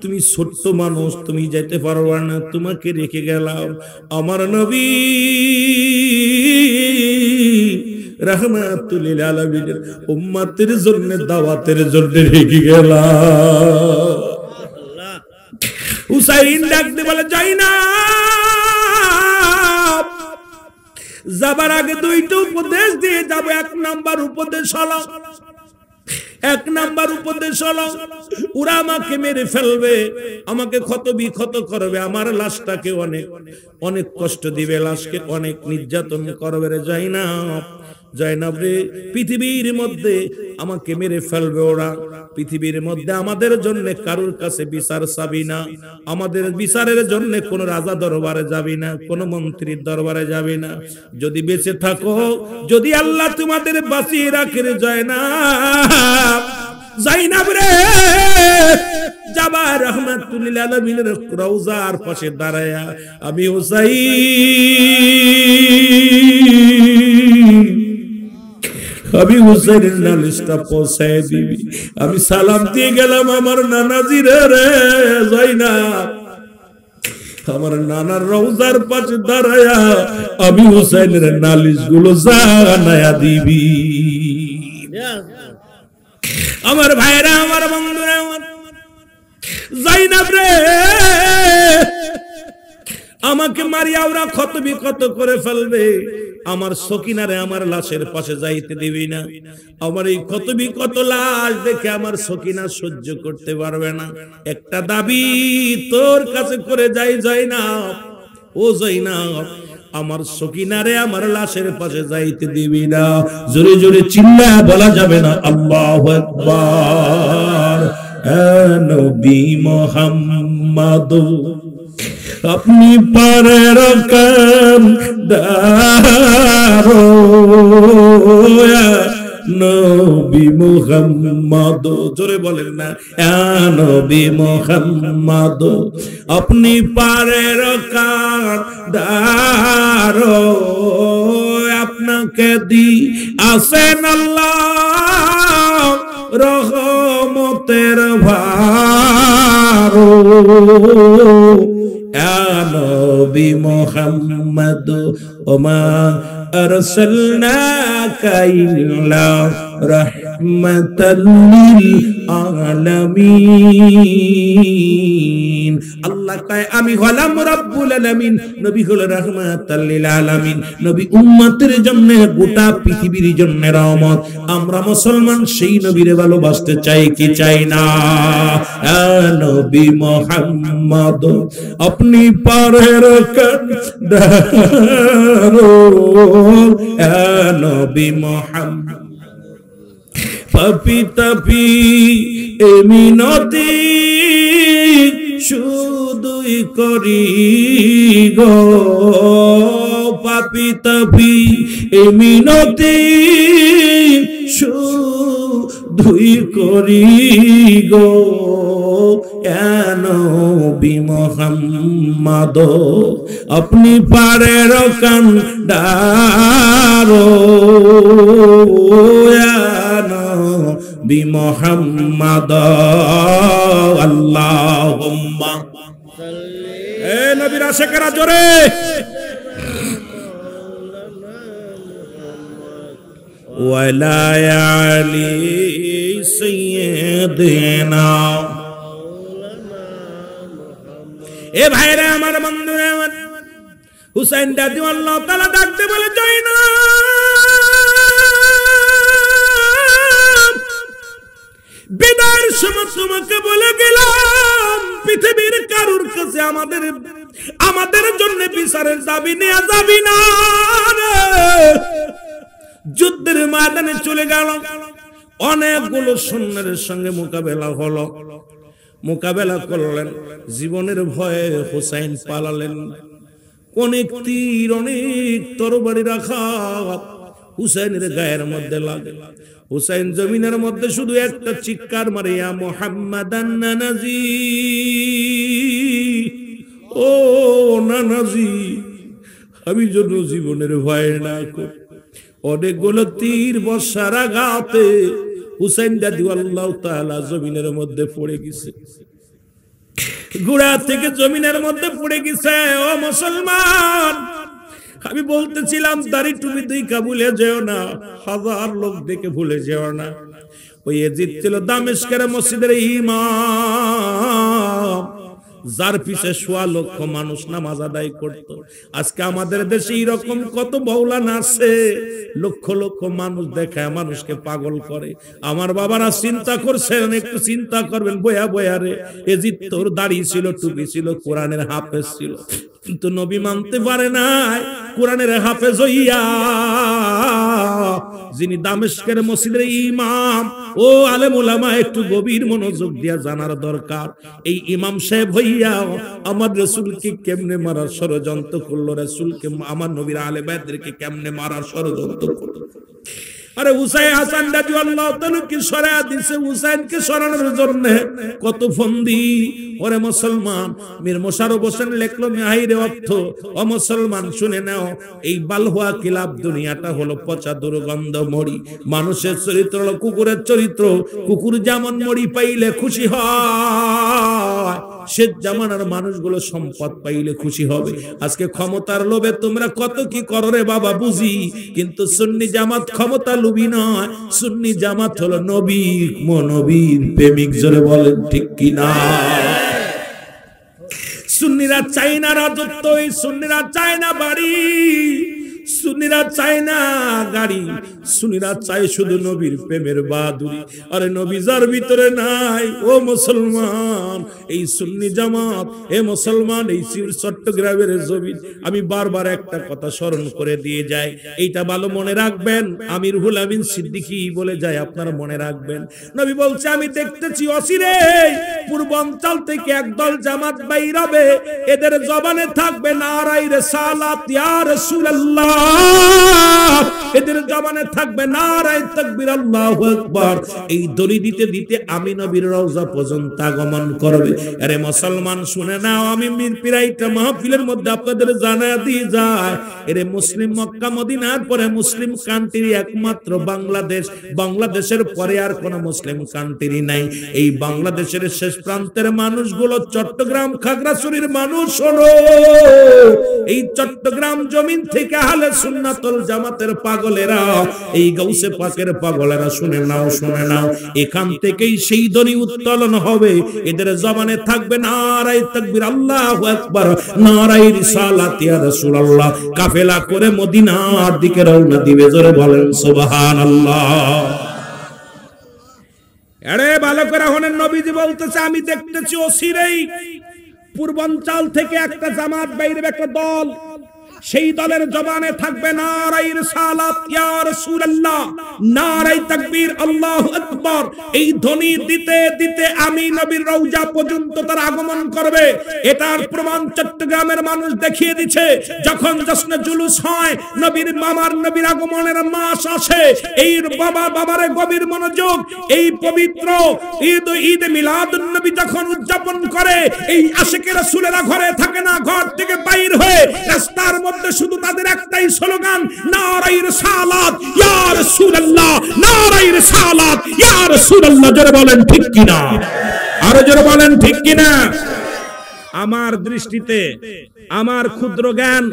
তুমি ছোট্ট মানুষ, তুমি যাইতে পারবা না, তোমাকে রেখে গেলাম। আমার নবী রাহমাতুল লিল আলামিন উম্মতের জন্য দাওয়াতের জন্য রেখে গেলাম। হুসাইন ডাকতে বলে জয়নাব, যাবার আগে দুইটা উপদেশ দিয়ে যাব। এক নাম্বার উপদেশ হলো, এক নাম্বার উপদেশ হলো ওরা আমাকে মেরে ফেলবে, আমাকে ক্ষত বিক্ষত করবে, আমার লাশটাকে অনেক অনেক কষ্ট দিবে, লাশকে অনেক নির্যাতন করবে রে জয়নাব। জয়নাব রে, পৃথিবীর মধ্যে আমাকে মেরে ফেলবে ওরা। পৃথিবীর মধ্যে আমাদের জন্য কারোর কাছে বিচার চাবি না, আমাদের বিচারের জন্য কোন রাজা দরবারে যাবি না, কোন মন্ত্রীর দরবারে যাবি না। যদি বেঁচে থাকো, যদি আল্লাহ তোমাদের বাঁচিয়ে রাখে জাইনাব রে, জাবার রহমাতুল লিল আলামিনের রওজার পাশে দাঁড়ায়া আমি হুসাইনের নালিশটা পৌঁছায় দিবি। আমি সালাম দিয়ে গেলাম আমার নানাজির রে জাইনাব, আমার নানার রওজার পাশে দাঁড়ায়া আমি হুসাইনের নালিশ গুলো জানায়া দিবি। আমার ভাইরা, আমার বন্ধুরা, আমার জাইনাব রে, আমাকে মারিয়া ওরা ক্ষত করে ফেলবে, আমার সকিনারে আমার লাশের পাশে যাইতে দিবি না। আমার এই ক্ষত লাশ দেখে আমার সকিনা সহ্য করতে পারবে না। একটা দাবি তোর কাছে করে যাই না, ও জাইনাব, আমার সকিনারে আমার লাশের পাশে যাইতে দিবি না। জোরে জোরে চিল্লা বলা যাবে না আল্লাহু আকবার। নবী মুহাম্মদ আপনি পারে রকম দারো, নবী মুহাম্মদ, জোরে বলেন না, নবী মুহাম্মদ আপনি পারে রকম দারো, আপনাকে দি আসেন আল্লাহ রহমতের ভারো। নবী মুহাম্মদ ওমা আরসালনাকা ইল্লা রাহমাতাল লিল আলামিন। আল্লাহ কয় আমি হলাম রব্বুল আলামিন, নবী হলো রাহমাতাল লিল আলামিন। নবী উম্মতের জন্য, গোটা পৃথিবীর জন্য রহমত। আমরা মুসলমান সেই নবীরে ভালোবাসতে চাই কি চাই না? নবী মুহাম্মদ আপনি পারে রাখেন দারো, নবী মুহাম্মদ পাপি তাপি এমিনতি শুধুই করি গো, পাপি তাপি এমিনতি শুধুই করি গো, নবী মুহাম্মদ আপনি পারে রকম দারো, নবী মুহাম্মদ আল্লাহুম্মা এ নবীর আশিকেরা জোরে ওয়ালা আলি সাইয়্যিদিনা। এ ভাইরা, আমার বন্ধুরা, আমার হুসাইন দাদি আল্লাহ তাআলা ডাকতে বলে যাই না, বিদায়ের সময় তোমাকে বলে গেলাম পৃথিবীর কারুর কাছে আমাদের জন্য বিচারের দাবি নিয়ে যাবি না। যুদ্ধের ময়দানে চলে গেল, অনেকগুলো সৈন্যের সঙ্গে মোকাবেলা করলেন। জীবনের ভয়ে হুসাইন পালালেন। অনেক তীর, অনেক তরবারি রাখা হুসাইনের গায়ের মধ্যে লাগে। হুসাইন জমিনের মধ্যে শুধু একটা চিৎকার মারে, ইয়া মুহাম্মাদান নানাজি, ও নানাজি, আমি যেন জীবনের ভয় না করি। অনেকগুলো তীর বর্ষার আঘাতে হুসাইন রাদিয়াল্লাহু তাআলা জমিনের মধ্যে পড়ে গেছে, গোড়া থেকে জমিনের মধ্যে পড়ে গেছে। ও মুসলমান, আমি বলতেছিলাম দাড়ি টুপি দেখে ভুলে যেও না, হাজার লোক দেখে ভুলে যেও না। ওই ইয়াজিদ ছিল দামেস্কের মসজিদের ইমাম, যার পিছে 1.25 লক্ষ মানুষ নামাজ আদায় করত। আজকে আমাদের দেশে এরকম কত মাওলানা আছে, লক্ষ লক্ষ মানুষ দেখায় মানুষকে পাগল করে। আমার বাবারা চিন্তা করছেন, একটু চিন্তা করবেন, বয়া রে, ইয়াজিদ তোর দাড়ি ছিল, টুপি ছিল, কোরআনের হাফেজ ছিল, কিন্তু নবী মানতে পারে নাই। কোরআনের হাফেজ হইয়া যিনি দামেস্কের মসজিদের ইমাম। ও আলেম ওলামা, একটু গভীর মনোযোগ দিয়া জানার দরকার, এই ইমাম সাহেব হইয়া আমার রাসূলকে কেমনে মারার ষড়যন্ত্র করলো, রাসূলকে আমার নবীর আলে বাইতদেরকে কেমনে মারার ষড়যন্ত্র করলো। আরে হুসাইন হাসান রাদিয়াল্লাহু তাআলা কি সরায়া দিছে, হুসাইনকে সরানোর জন্য কত ফন্দি। ওরে মুসলমান, মীর মোশাররফ হোসেন লিখলো মেহাইরে অর্থ, ও মুসলমান শুনে নাও, এই বালহুয়া কিলাব দুনিয়াটা হলো পচা দুর্গন্ধ মরি। মানুষের চরিত্র হলো কুকুরের চরিত্র, কুকুর যেমন মরি পাইলে খুশি হয়, সে জামানার মানুষগুলো সম্পদ পাইলে খুশি হবে। আজকে ক্ষমতার লোভে তোমরা কত কি করো রে বাবা বুঝি, কিন্তু সুন্নি জামাত ক্ষমতা লোভী নয়, সুন্নি জামাত হলো নবীর নবীর প্রেমিক। জোরে বলেন ঠিক কি না? সুন্নিরা চাই না রাজত্ব, সুন্নিরা চায় না বাড়ি, সুন্নিরা চায় না গাড়ি, সুন্নিরা চায় শুধু নবীর প্রেমের বাহাদুরি। আরে নবী যার ভিতরে নাই, ও মুসলমান, এই সুন্নি জামাত, এ মুসলমান, এই চট্টগ্রামের জমিন। আমি বারবার একটা কথা স্মরণ করে দিয়ে যাই, এইটা ভালো মনে রাখবেন। আমির হুল আমিন সিদ্দিকী বলে যায়, আপনারা মনে রাখবেন, নবী বলছে আমি দেখতেছি অচিরে পূর্বাঞ্চল থেকে একদল জামাত বাইর হবে, এদের জবানে থাকবে নারায়ে রিসালাত ইয়া রাসূলুল্লাহ, এদের জবানে থাকবে নারায়ে তাকবীর আল্লাহু আকবার। এই দলি দিতে দিতে আমি নবীর রওজা পর্যন্ত আগমন করবে। আরে মুসলমান শুনে নাও, আমি মিরপিরাইটা মাহফিলের মধ্যে আপনাদের জানায়া দিয়ে যায়, এরে মুসলিম মক্কা মদিনার পরে মুসলিম কান্ট্রি একমাত্র বাংলাদেশ, বাংলাদেশের পরে আর কোন মুসলিম কান্ট্রি নাই। এই বাংলাদেশের শেষ প্রান্তের মানুষগুলো চট্টগ্রাম খাগড়াছড়ির মানুষ হলো। এই চট্টগ্রাম জমিন থেকে আহলে সুন্নাতুল জামাতের পাগলেরা, এই গাউসে পাকের পাগলেরা, শুনে নাও শুনে নাও, এখান থেকেই সেই ধ্বনি উত্তোলন হবে। এদের জবানে থাকবে নারায়ে তাকবীর আল্লাহু আকবার, নারায়ে রিসালাত ইয়া রাসূলুল্লাহ। কাফেলা করে মদিনার দিকে রওনা দিবে। জোরে বলেন সুবহানাল্লাহ। আরে ভালো করে হলেন, নবীজি বলতেছে আমি দেখতেছি অচিরেই পূর্বাঞ্চল থেকে একটা জামাত বাইরে, একটা দল, সেই দলের জবানে থাকবে নারায়ে রিসালাত ইয়া রাসূলুল্লাহ, নারায়ে তাকবীর আল্লাহু আকবার। এই ধ্বনি দিতে দিতে আমি নবীর রওজা পর্যন্ত তার আগমন করবে। এটার প্রমাণ চট্টগ্রামের মানুষ দেখিয়ে দিচ্ছে। যখন জশ্নে জুলুস হয়, নবীর মামার নবীর আগমনের মাস আসে, এই বাবারে গভীর মনোযোগ, এই পবিত্র ঈদ মিলাদুন নবী যখন উদযাপন করে, এই আশিকে রাসূলেরা ঘরে থাকে না, ঘর থেকে বাইর হয়ে রাস্তার মধ্যে শুধু তাদের একটাই স্লোগান, নারায়ে রিসালাত ইয়া রাসূলুল্লাহ, নারায়ে রিসালাত ইয়া রাসূলুল্লাহ। জোরে বলেন ঠিক কি না? আরো জোরে বলেন ঠিক কি না? আমার দৃষ্টিতে, আমার ক্ষুদ্র জ্ঞান,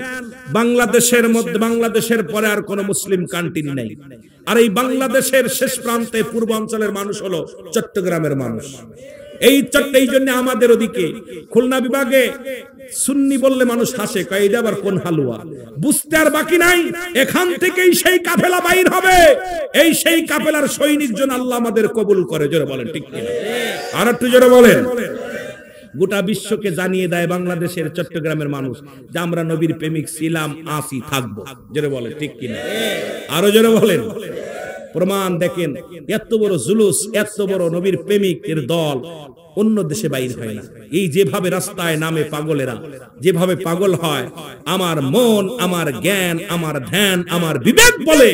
বাংলাদেশের মধ্যে, বাংলাদেশের পরে আর কোন মুসলিম কান্ট্রি নেই। আর এই বাংলাদেশের শেষ প্রান্তে পূর্বাঞ্চলের মানুষ হলো চট্টগ্রামের মানুষ। এই জন্য আমাদের ওদিকে খুলনা বিভাগে সুন্নি বললে মানুষ হাসে, কয় এটা আবার কোন হালুয়া, বুঝতে আর বাকি নাই। এখান থেকেই সেই কাফেলা বাইর হবে, এই সেই কাফেলার সৈনিক জন আল্লাহ আমাদের কবুল করে। জোরে বলেন ঠিক কিনা? আর একটু জোরে বলেন। গোটা বিশ্বকে জানিয়ে দেয় বাংলাদেশের চট্টগ্রামের মানুষ যে আমরা নবীর প্রেমিক ছিলাম, আসি, থাকবো। জোরে বলেন ঠিক কিনা? আরো জোরে বলেন। প্রমাণ দেখেন, এত বড় জুলুস, এত বড় নবীর প্রেমিকের দল অন্য দেশে বাইর হয় না। এই যেভাবে রাস্তায় নামে পাগলেরা, যেভাবে পাগল হয়, আমার মন, আমার জ্ঞান, আমার ধ্যান, আমার বিবেক বলে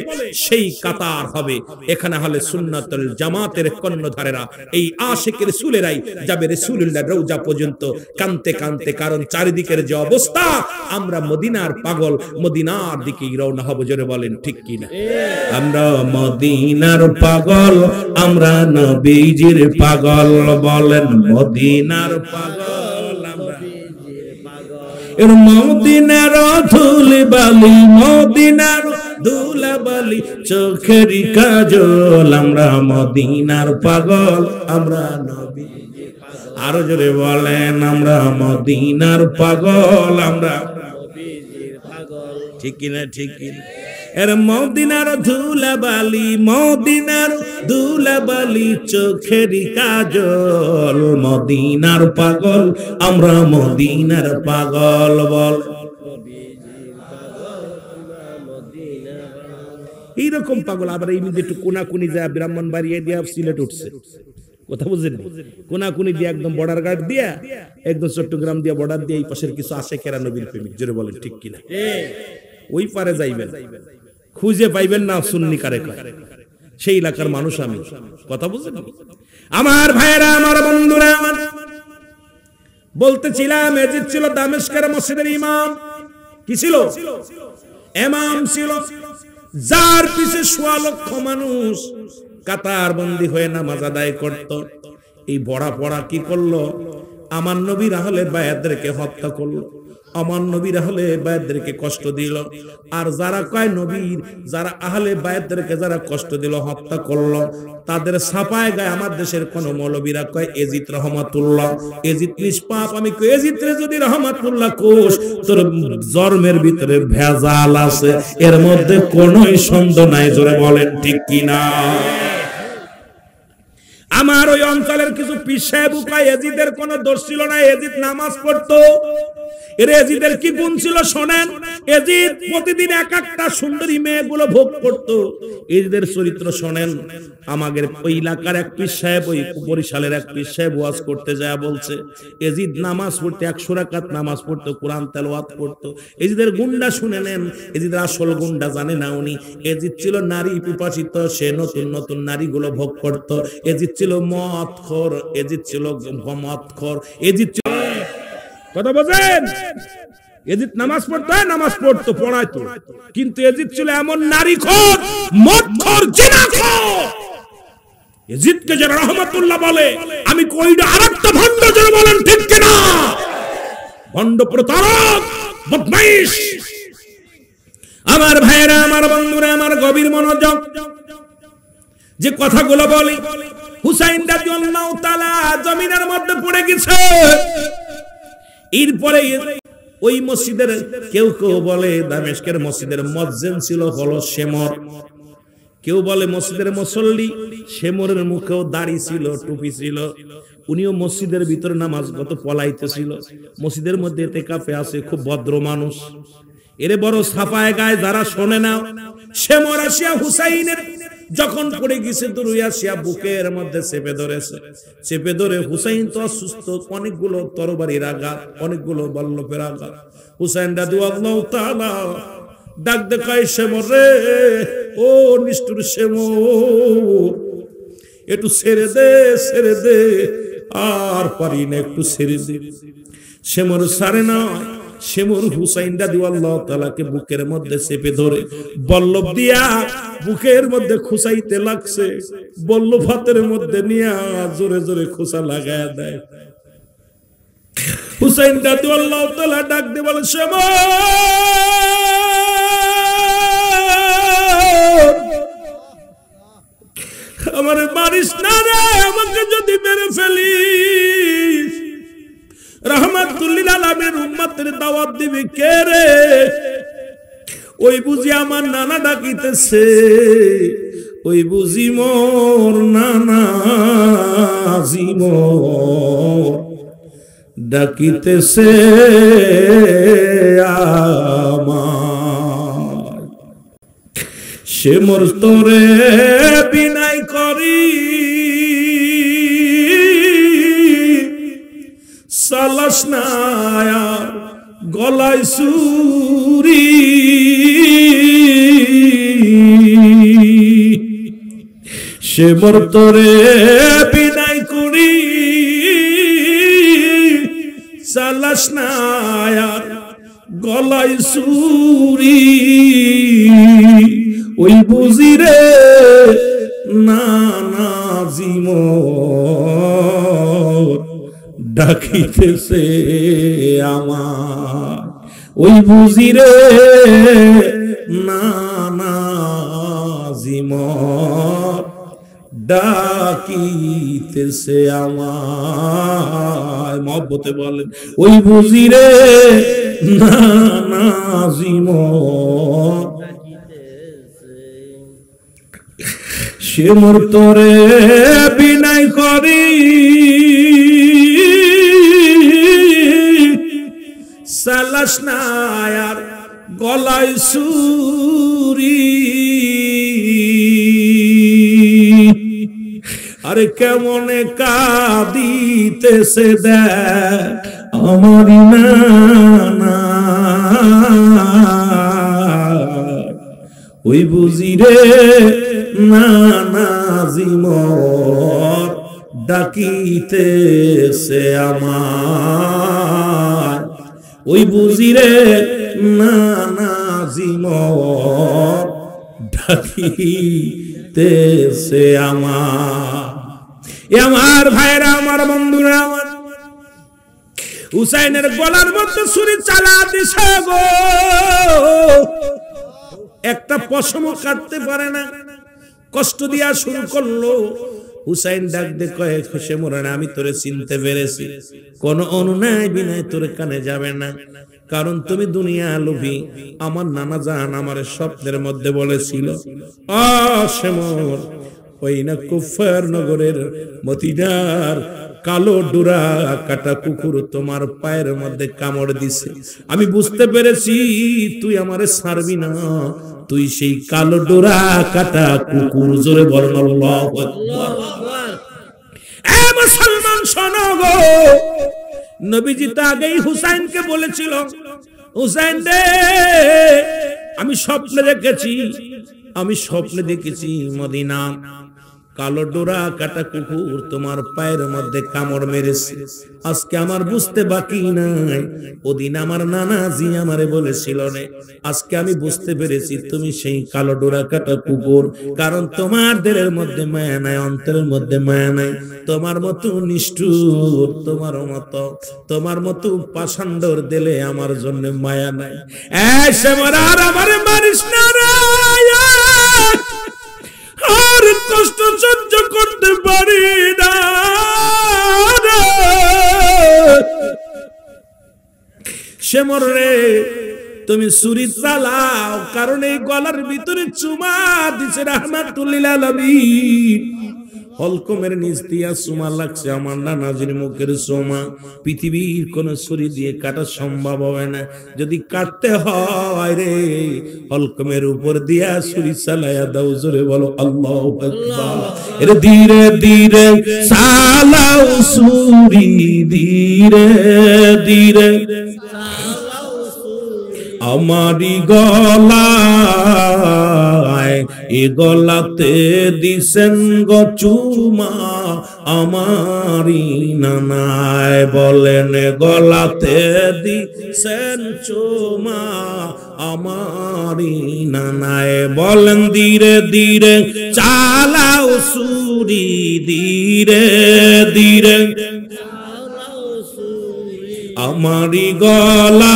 সেই কাতার হবে। এখানে হলে সুন্নাতুল জামাতের কর্ণধারেরা, এই আশিকের রাসূলেরাই যাবে রাসূলুল্লাহর রওজা পর্যন্ত কানতে কানতে। কারণ চারিদিকের যে অবস্থা, আমরা মদিনার পাগল, মদিনার দিকে রওনা হব। জোরে বলেন ঠিক কিনা? আমরা মদিনার পাগল, আমরা নবীজির পাগল। বলেন মদিনার পাগল, আমরা এর মদিনার ধুলিবালি, মদিনার ধুলাবালি, চোখের কাজল, আমরা মদিনার পাগল, আমরা নবীজির পাগল। আরো জোরে বলেন, আমরা মদিনার পাগল, আমরা নবীজির পাগল। ঠিক কিনা? ঠিক কিনা? এর মদিনার ধুলাবালি, মদিনার ধুলাবালি, চোখের কাজল, মদিনার পাগল, আমরা মদিনার পাগল। বল এইরকম পাগল। আবার এই মধ্যে একটু কোনাকুনি যায় ব্রাহ্মণবাড়িয়া দিয়া সিলেট উঠছে, কথা বুঝেন, কোনাকুনি দিয়ে একদম বর্ডার গার্ড দিয়া একদম চট্টগ্রাম দিয়া বর্ডার দিয়ে এই পাশের কিছু আশেকেরা নবীর প্রেমিক, জোরে বলেন ঠিক কিনা? ওই পারে যাইবেন, খুঁজে পাইবেন না সুন্নি কারে কয়, সেই এলাকার মানুষ আমি, কথা বুঝেন। আমার ভাইয়েরা, আমার বন্ধুরা, আমার বলতেছিলাম এজিদ ছিল দামেস্কের মসজিদের ইমাম। কি ছিল? ইমাম ছিল, যার পিছে 1.5 লক্ষ মানুষ কাতার বন্দী হয়ে নামাজ আদায় করত। এই বড়া পড়া কি করলো? আমার নবীর আহলে বায়াতদেরকে হত্যা করলো, আমার নবীর আহলে বায়াতদেরকে কষ্ট দিল। আর যারা কয় নবীর, যারা আহলে বায়াতদেরকে যারা কষ্ট দিল, হত্যা করলো, তাদের ছাপায় গায় আমার দেশের কোন মৌলবীরা কয় এজিদ রহমাতুল্লাহ, এজিদ নিষ্পাপ। আমি কই এজিদরে যদি রহমাতুল্লাহ কোষ, তোর জন্মের ভিতরে ভেজাল আছে, এর মধ্যে কোনোই সন্দেহ নাই, জোরে বলেন ঠিক কিনা? আমার ওই অঞ্চলের কিছু পীর সাহেব কয় এজিদের কোনো দোষ ছিল না, এজিদ নামাজ পড়তো। এর এজিদের কি গুণ ছিল শোনেন। এজিদ প্রতিদিন এক একটা সুন্দরী মেয়েগুলো ভোগ করতো। এজিদের চরিত্র শোনেন। আমাদের ওই এলাকার এক পীর সাহেব, ওই বরিশালের এক পীর সাহেব ওয়াজ করতে যায় বলছে এজিদ নামাজ পড়তে 100 রাকাত নামাজ পড়তো, কোরআন তেলাওয়াত করতো। এজিদের গুণটা শুনে নেন। এজিদের আসল গুণটা জানে না উনি। এজিদ ছিল নারী পিপাসিত, সে নতুন নতুন নারীগুলো ভোগ করতো। এজিদ ছিল মদখোর, এজিদ ছিল মদখোর, এজিদ ছিল, কথা বোঝেন? এজিদ নামাজ পড়তো, নামাজ পড়তো, পড়াইতো, কিন্তু এজিদ ছিল এমন নারীখোর, মদখোর, জিনাখোর। এজিদকে যারা রহমাতুল্লাহ বলে, আমি কইটা আরেকটা ভণ্ড, যারা বলেন ঠিক কিনা? ভণ্ড, প্রতারক, বদমাইশ। আমার ভাইয়েরা, আমার বন্ধুরা, আমার গভীর মনোযোগ, যে কথাগুলো বলি, হুসাইন রাদিয়াল্লাহু তাআলা জমিনের মধ্যে পড়ে গেছে। এরপরে ওই মসজিদের কেউ কেউ বলে দামেস্কের মসজিদের মুয়াজ্জিন ছিল হলো শেমর, কেউ বলে মসজিদের মুসল্লি, শেমরের মুখেও দাড়ি ছিল, টুপি ছিল। উনিও মসজিদের ভিতরে নামাজ গত পলাইতেছিল, মসজিদের মধ্যে ইতিকাফে আছে, খুব ভদ্র মানুষ। এরে বড় ছাপায় গায়, যারা শোনে না। শেমর আসিয়া হুসাইনের যখন পড়ে গেছে, দৌড়ে আসিয়া বুকের মধ্যে চেপে ধরেছে। চেপে ধরে, হুসাইন তো অসুস্থ, অনেকগুলো তরবারির আঘাত, অনেকগুলো বল্লভের আঘাত। হুসাইন রাদিয়াল্লাহু তাআলা ডাক দেখায়, শেমর রে, ও নিষ্ঠুর শেমর, একটু ছেড়ে দে, ছেড়ে দে, আর পারি না, একটু ছেড়ে দে। শেমর ছাড়ে না। শেমর হুসাইন রাদিয়াল্লাহু তাআলাকে বুকের মধ্যে চেপে ধরে বল্লভ দিয়া বুকের মধ্যে খুসাইতে লাগছে। বল্লভ হাতের মধ্যে নিয়ে জোরে জোরে খোসা লাগায়া দেয়। হুসাইন রাদিয়াল্লাহু তাআলা ডাক দিয়ে বলে, শেমর, আমারে মারিস না রে, আমাকে যদি মেরে ফেলিস রাহমাতুল লিল আলামিন উম্মতের দাওয়াত দিবি কে রে? ওই বুঝি আমার নানা ডাকিতেছে, ওই বুঝি মোর নানা জীবন ডাকিতেছে আমার। সে মোর তোরে বিনাই করি সালাস না গলায় সুরি, সে মোর তোরে বিনাই করি সালাস না গলায় সুরি। ওই বুঝি রে নানা জীবন ডাকিতেছে আমার, ওই বুঝি রে নানা জীবন ডাকিতেছে আমার। মহব্বতে বলেন, ওই বুঝি রে নানা জীবন সে মোর তোরে বিনাই করি সালাস না আর গলায় সুরি। আরে কেমনে কাঁদিতেছে দেখ আমারি নানা, ওই বুঝি রে নানাজি মোর ডাকিতেছে আমার, ওই বুঝি রে নানাজি মোর ডাকিতেছে আমার ভাইরা, আমার বন্ধুরা, আমার হুসাইনের গলার মধ্যে ছুরি চালা দিছে গো, একটা পশমও কাটতে পারে না, কষ্ট দিয়া শুরু করলো। হুসাইন ডাক দে কয়ে, খুশে মরে না, আমি তোরে চিনতে পেরেছি, কোন অনুনয় বিনয় তোর কানে যাবে না, কারণ তুমি দুনিয়া লোভী। আমার নানা জান আমার স্বপ্নের মধ্যে বলেছিল, ওই না কুফার নগরের মদিনার কালো ডোরা কাটা কুকুর তোমার পায়ের মধ্যে কামড় দিছে, আমি বুঝতে পেরেছি তুই আমারে ছাড়বি না, তুই সেই কালো ডোরা কাটা কুকুর। জোরে বলেন আল্লাহু আকবার। এ মুসলমান শোনো গো, নবীজি তো আগেই হুসাইনকে বলেছিল, হুসাইন রে আমি স্বপ্নে দেখেছি মদিনা কালো ডোরা কাটা কুকুর তোমার পায়ের মধ্যে কামড় মেরেছে। আজকে আমার বুঝতে বাকি নাই, ওদিন আমার নানাজি আমারে বলেছিল রে, আজকে আমি বুঝতে পেরেছি তুমি সেই কালো ডোরা কাটা কুকুর, কারণ তোমার দেহের মধ্যে মায়া নাই, অন্তরের মধ্যে মায়া নাই, তোমার মতো নিষ্ঠুর, তোমার মতো পাষাণ্ডর দিলে আমার জন্য মায়া নাই। এসে মরার আমারে মারিস না রে, আর কষ্ট সহ্য করতে পারি না, শেমর রে তুমি ছুরি চালাও, কারণ এই গলার ভিতরে চুমা দিছে রাহমাতুল লিল আলামিন, হলকমের নিচ দিয়া চুমা লাগছে আমার নানাজির মুখের চুমা, পৃথিবীর কোন ছুরি দিয়ে কাটা সম্ভব হবে না, যদি কাটতে হয় রে হলকমের উপর দিয়া ছুরি চালায়া দাও। জোরে বলো আল্লাহু আকবার। এর ধীরে ধীরে চালাও ছুরি, ধীরে ধীরে আমারি গলায়, এ গলাতে দিছেন গো চুমা আমারি নানায়, বলেন গলাতে দিছেন চুমা আমারি নানায়, বলেন ধীরে ধীরে চালাও ছুরি, ধীরে ধীরে আমারি গলায়,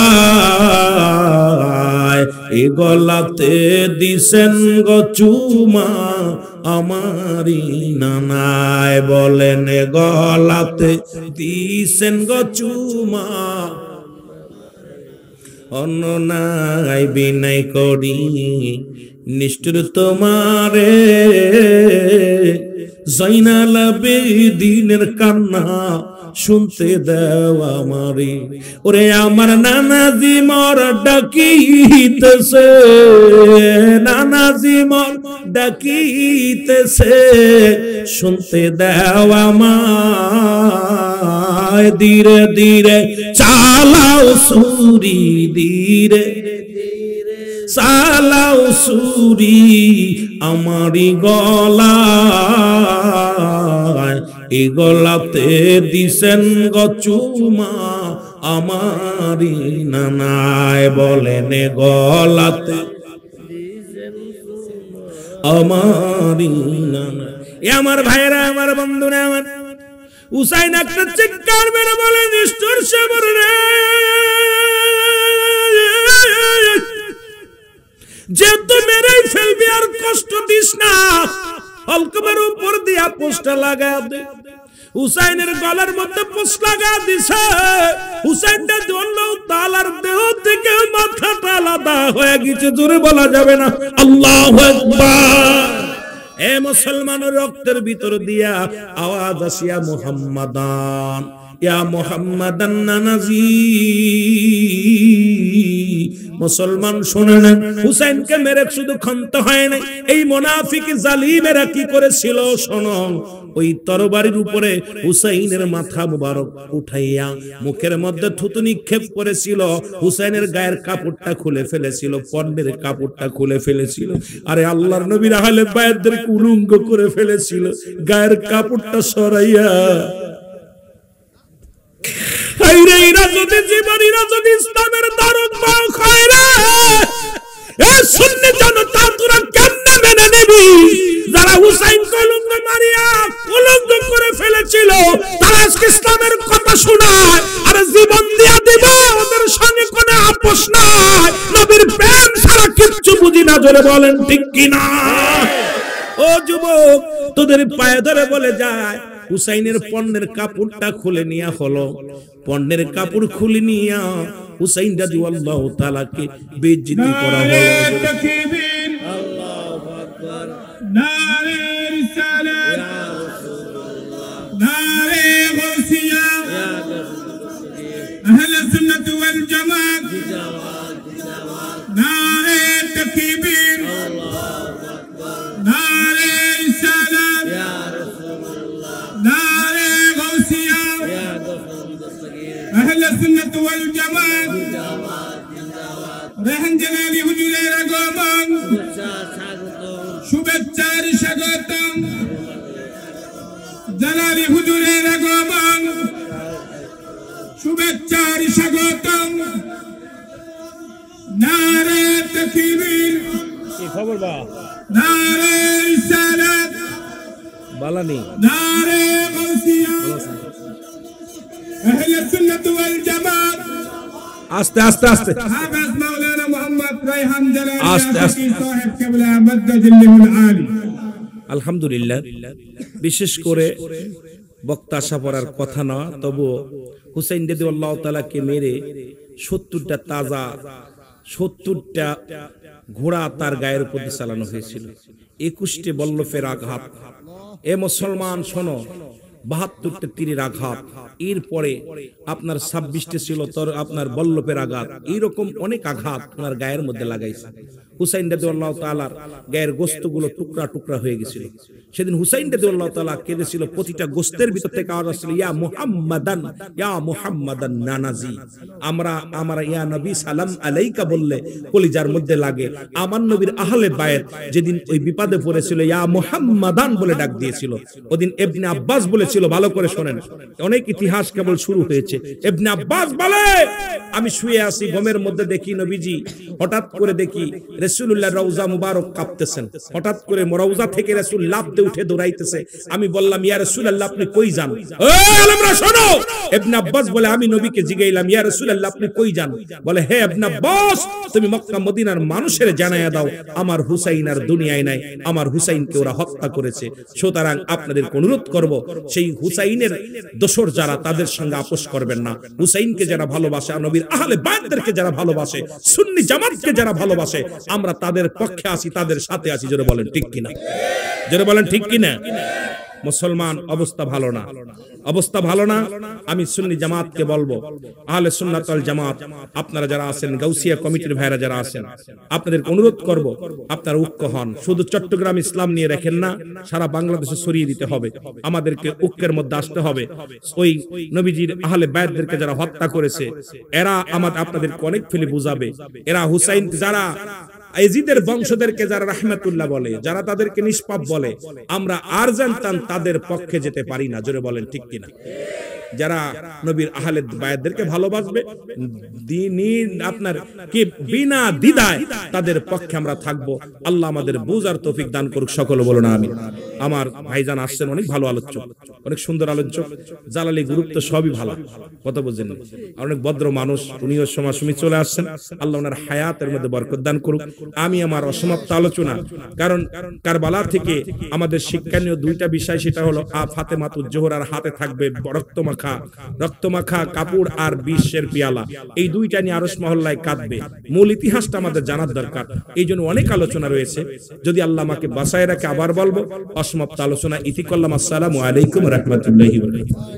এ গলাতে দিছেন গো চুমা আমারি নানায়, বলেন গলাতে দিছেন গো চুমা, অন্য নাই বিনয় করি নিষ্ঠুর তোমারে, জয়নাল আবেদিনের কান্না শুনতে দাও আমারে, ওরে আমার নানাজি মোর ডাকিতেছে, নানাজি মোর ডাকিতেছে, শুনতে দাও আমায়, ধীরে ধীরে চালাও ছুরি, ধীরে চালাও ছুরি আমারি গলায়, এ গলাতে দিছেন গো চুমা আমারি নানায়, বলেন গলাতে আমারি নানায়। এ আমার ভাইরা, আমার বন্ধুরা, আমার হুসাইন একটা চিৎকার মেরে বলে, নিষ্ঠুর শেমর রে, যে তো মেরেই ফেলবি, আর কষ্ট দিস না, হলকমের উপর দিয়া পোস্টটা লাগা দে। হুসাইনের গলার মধ্যে পোস্ট লাগা দিছে, হুসাইনটা আল্লাহ তাআলার দেহ থেকে মাথাটা আলাদা হয়ে গেছে, জোরে বলা যাবে না আল্লাহু আকবার। এ মুসলমানের রক্তের ভিতর দিয়া আওয়াজ আসিয়া মুহাম্মাদান, ইয়া মুহাম্মাদান নানাজি। মুসলমান শুনে নেন, হুসাইনকে মেরে শুধু ক্ষান্ত হয় নাই, এই মুনাফিক জালিমেরা কি করেছিল শোনো। ওই তরবারির উপরে হুসাইনের মাথা মুবারক উঠাইয়া মুখের মধ্যে থুতু নিক্ষেপ করেছিল। হুসাইনের গায়ের কাপড়টা খুলে ফেলেছিল, পণ্যের কাপড়টা খুলে ফেলেছিল। আরে আল্লাহর নবীর আহলে বায়াতদের উলঙ্গ করে ফেলেছিল, গায়ের কাপড়টা সরাইয়া। এরা যদি জীবনীরা যদি ইসলামের দারুণ বাহক হয় রে, এ সুন্নি জনতা তোরা কেমনে মেনে নিবি? যারা হুসাইন উলঙ্গ মারিয়া উলঙ্গ করে ফেলেছিল, তারা আজকে ইসলামের কথা শোনায় আর জীবন দিয়া দিব, ওদের সঙ্গে কোনো আপোষ নাই। নবীর প্রেম ছাড়া কিচ্ছু বুঝি না, জোরে বলেন ঠিক কিনা? ও যুবক, তোদের পায়ে ধরে বলে যায়, হুসাইনের পণ্যের কাপড়টা খুলে নিয়া হলো, পণ্যের কাপড় খুলে নিয়া হুসাইন রাদিয়াল্লাহু তাআলাকে বেইজ্জতি করা হলো। আল্লাহু আকবার, নারে রিসালাত, ইয়া রাসূলুল্লাহ, নারে গাউসিয়া, ইয়া রাসূলুল্লাহ, আহলে সুন্নাত ওয়াল জামাত, জিন্দাবাদ জিন্দাবাদ, নারে তাকবীর, আল্লাহু আকবার, নারে রিসালাত, ইয়া রাসূলুল্লাহ, নারে গাউসিয়া, ইয়া রাসূলুল্লাহ, আহলে সুন্নাত ওয়াল জামাত, জিন্দাবাদ জিন্দাবাদ, রহমান জালালি হুজুরের আগমন, শুভেচ্ছার স্বাগতম, জালালি হুজুরের আগমন, শুভেচ্ছার স্বাগতম, নারে তাকবীর, কি খবর বা, নারে রিসালাত, বালানি, নারে গাউসিয়া, আহলে সুন্নাত ওয়াল জামাত। আস্তে আস্তে আস্তে, হাফেজ মাওলানা মুহাম্মদ রায়হান জালালি আশিকি সাহেব কিবলা মাদ্দাজিল্লাহুল আলী। আলহামদুলিল্লাহ, বিশেষ করে বক্তা আশা পড়ার কথা না, তবু হুসাইন রাদিয়াল্লাহু তাআলাকে মেরে 70টা তাজা 70টা ঘোড়া তার গায়ের উপর চালানো হয়েছিল, 21টি বল্লফের আঘাত। এ মুসলমান শোনো, 72টা তীরের আঘাত, এরপরে আপনার 26টি ছিল তোর আপনার বল্লভের আঘাত। এইরকম অনেক আঘাত ওনার গায়ের মধ্যে লাগাইছে। হুসাইন রাদিয়াল্লাহু তাআলার গায়ের গোশতগুলো টুকরা টুকরা হয়ে গেছিল। সেদিন হুসাইন রাদিয়াল্লাহু তাআলা কেঁদেছিল, প্রতিটা গোশতের ভিতর থেকে আওয়াজ আসছিল, ইয়া মুহাম্মাদান নানাজি। আমরা ইয়া নবী সালাম আলাইকা বললে কলিজার মধ্যে লাগে। আমার নবীর আহলে বায়াত যেদিন ওই বিপদে পড়েছিল, ইয়া মুহাম্মাদান বলে ডাক দিয়েছিল। ওদিন ইবনে আব্বাস বলেছিল, ভালো করে শোনেন, অনেক ইতিহাস কেবল শুরু হয়েছে। ইবনে আব্বাস বলে, আমি শুয়ে আছি, ঘুমের মধ্যে দেখি নবীজি, হঠাৎ করে দেখি রাসূলুল্লাহ রওজা মুবারক কাঁপতেছেন। হঠাৎ করে রওজা থেকে রাসূল লাফ দিয়ে উঠে দৌড়াইতেছে। আমি বললাম, ইয়া রাসূলুল্লাহ আপনি কই যান? এই আলেমরা শোনো, ইবনে আব্বাস বলে, আমি নবীকে জিগাইলাম, ইয়া রাসূলুল্লাহ আপনি কই যান? বলে, হে ইবনে আব্বাস, তুমি মক্কা মদিনার মানুষের জানায়া দাও, আমার হুসাইন আর দুনিয়ায় নাই, আমার হুসাইনকে ওরা হত্যা করেছে। সুতরাং আপনাদের অনুরোধ করব, সেই হুসাইনের দোসর যারা, তাদের সঙ্গে আপোষ করবেন না। হুসাইনকে যারা ভালোবাসে, নবীর আহলে বায়াতদেরকে যারা ভালোবাসে, সুন্নি জামাতকে যারা ভালোবাসে, আমরা তাদের পক্ষে আছি, তাদের সাথে আছি। জোরে বলেন ঠিক কিনা? জোরে বলেন ঠিক কিনা? মুসলমান, অবস্থা ভালো না, অবস্থা ভালো না। আমি সুন্নি জামাতকে বলবো, আহলে সুন্নাত ওয়াল জামাত, আপনারা যারা আছেন, গাউসিয়া কমিটির ভাইরা যারা আছেন, আপনাদের অনুরোধ করব, আপনারা ঐক্য হন। শুধু চট্টগ্রাম ইসলাম নিয়ে রাখেন না, সারা বাংলাদেশে ছড়িয়ে দিতে হবে। আমাদেরকে ঐক্যের মধ্যে আসতে হবে। ওই নবীজির আহলে বায়াতদেরকে যারা হত্যা করেছে, এরা আপনাদেরকে অনেক ফেলে বুঝাবে। এরা হুসাইন, যারা ইয়াজিদের বংশধরকে যারা রাহমাতুল্লাহ বলে, যারা তাদেরকে নিষ্পাপ বলে, আমরা আর জানতাম তাদের পক্ষে যেতে পারি না। জোরে বলেন ঠিক কিনা? যারা নবীর আহলে বায়াতদেরকে ভালোবাসবে, আপনার কি বিনা দ্বিধায় তাদের পক্ষে আমরা থাকব। আল্লাহ আমাদের বুঝার তৌফিক দান করুক, সকলে বলুন আমিন। আমার ভাইজান আসছেন, অনেক ভালো আলোচক, অনেক সুন্দর আলোচক, জালালি গুরুত্ব সবই ভালো, কথা বুঝছেন, অনেক ভদ্র মানুষ। উনিও সমাজসমিতি চলে আসছেন, আল্লাহ ওনার হায়াতের মধ্যে বরকত দান করুক। আমি আমার অসমাপ্ত আলোচনা, কারণ কারবালা থেকে আমাদের শিক্ষণীয় দুইটা বিষয়, সেটা হলো ফাতেমাতুজ জোহরার হাতে থাকবে রক্তমাখা কাপড় আর বিশ্বের পিয়ালা। এই দুইটা নিয়ে আরশ মহল্লায় কাঁদবে। মূল ইতিহাসটা আমাদের জানার দরকার, এই জন্য অনেক আলোচনা রয়েছে। যদি আল্লাহ আমাকে বাঁচায় রাখে, আবার বলবো, অসমাপ্ত আলোচনা ইতি করলাম। আসসালামু আলাইকুম ওয়া রাহমাতুল্লাহি ওয়া বারাকাতুহু।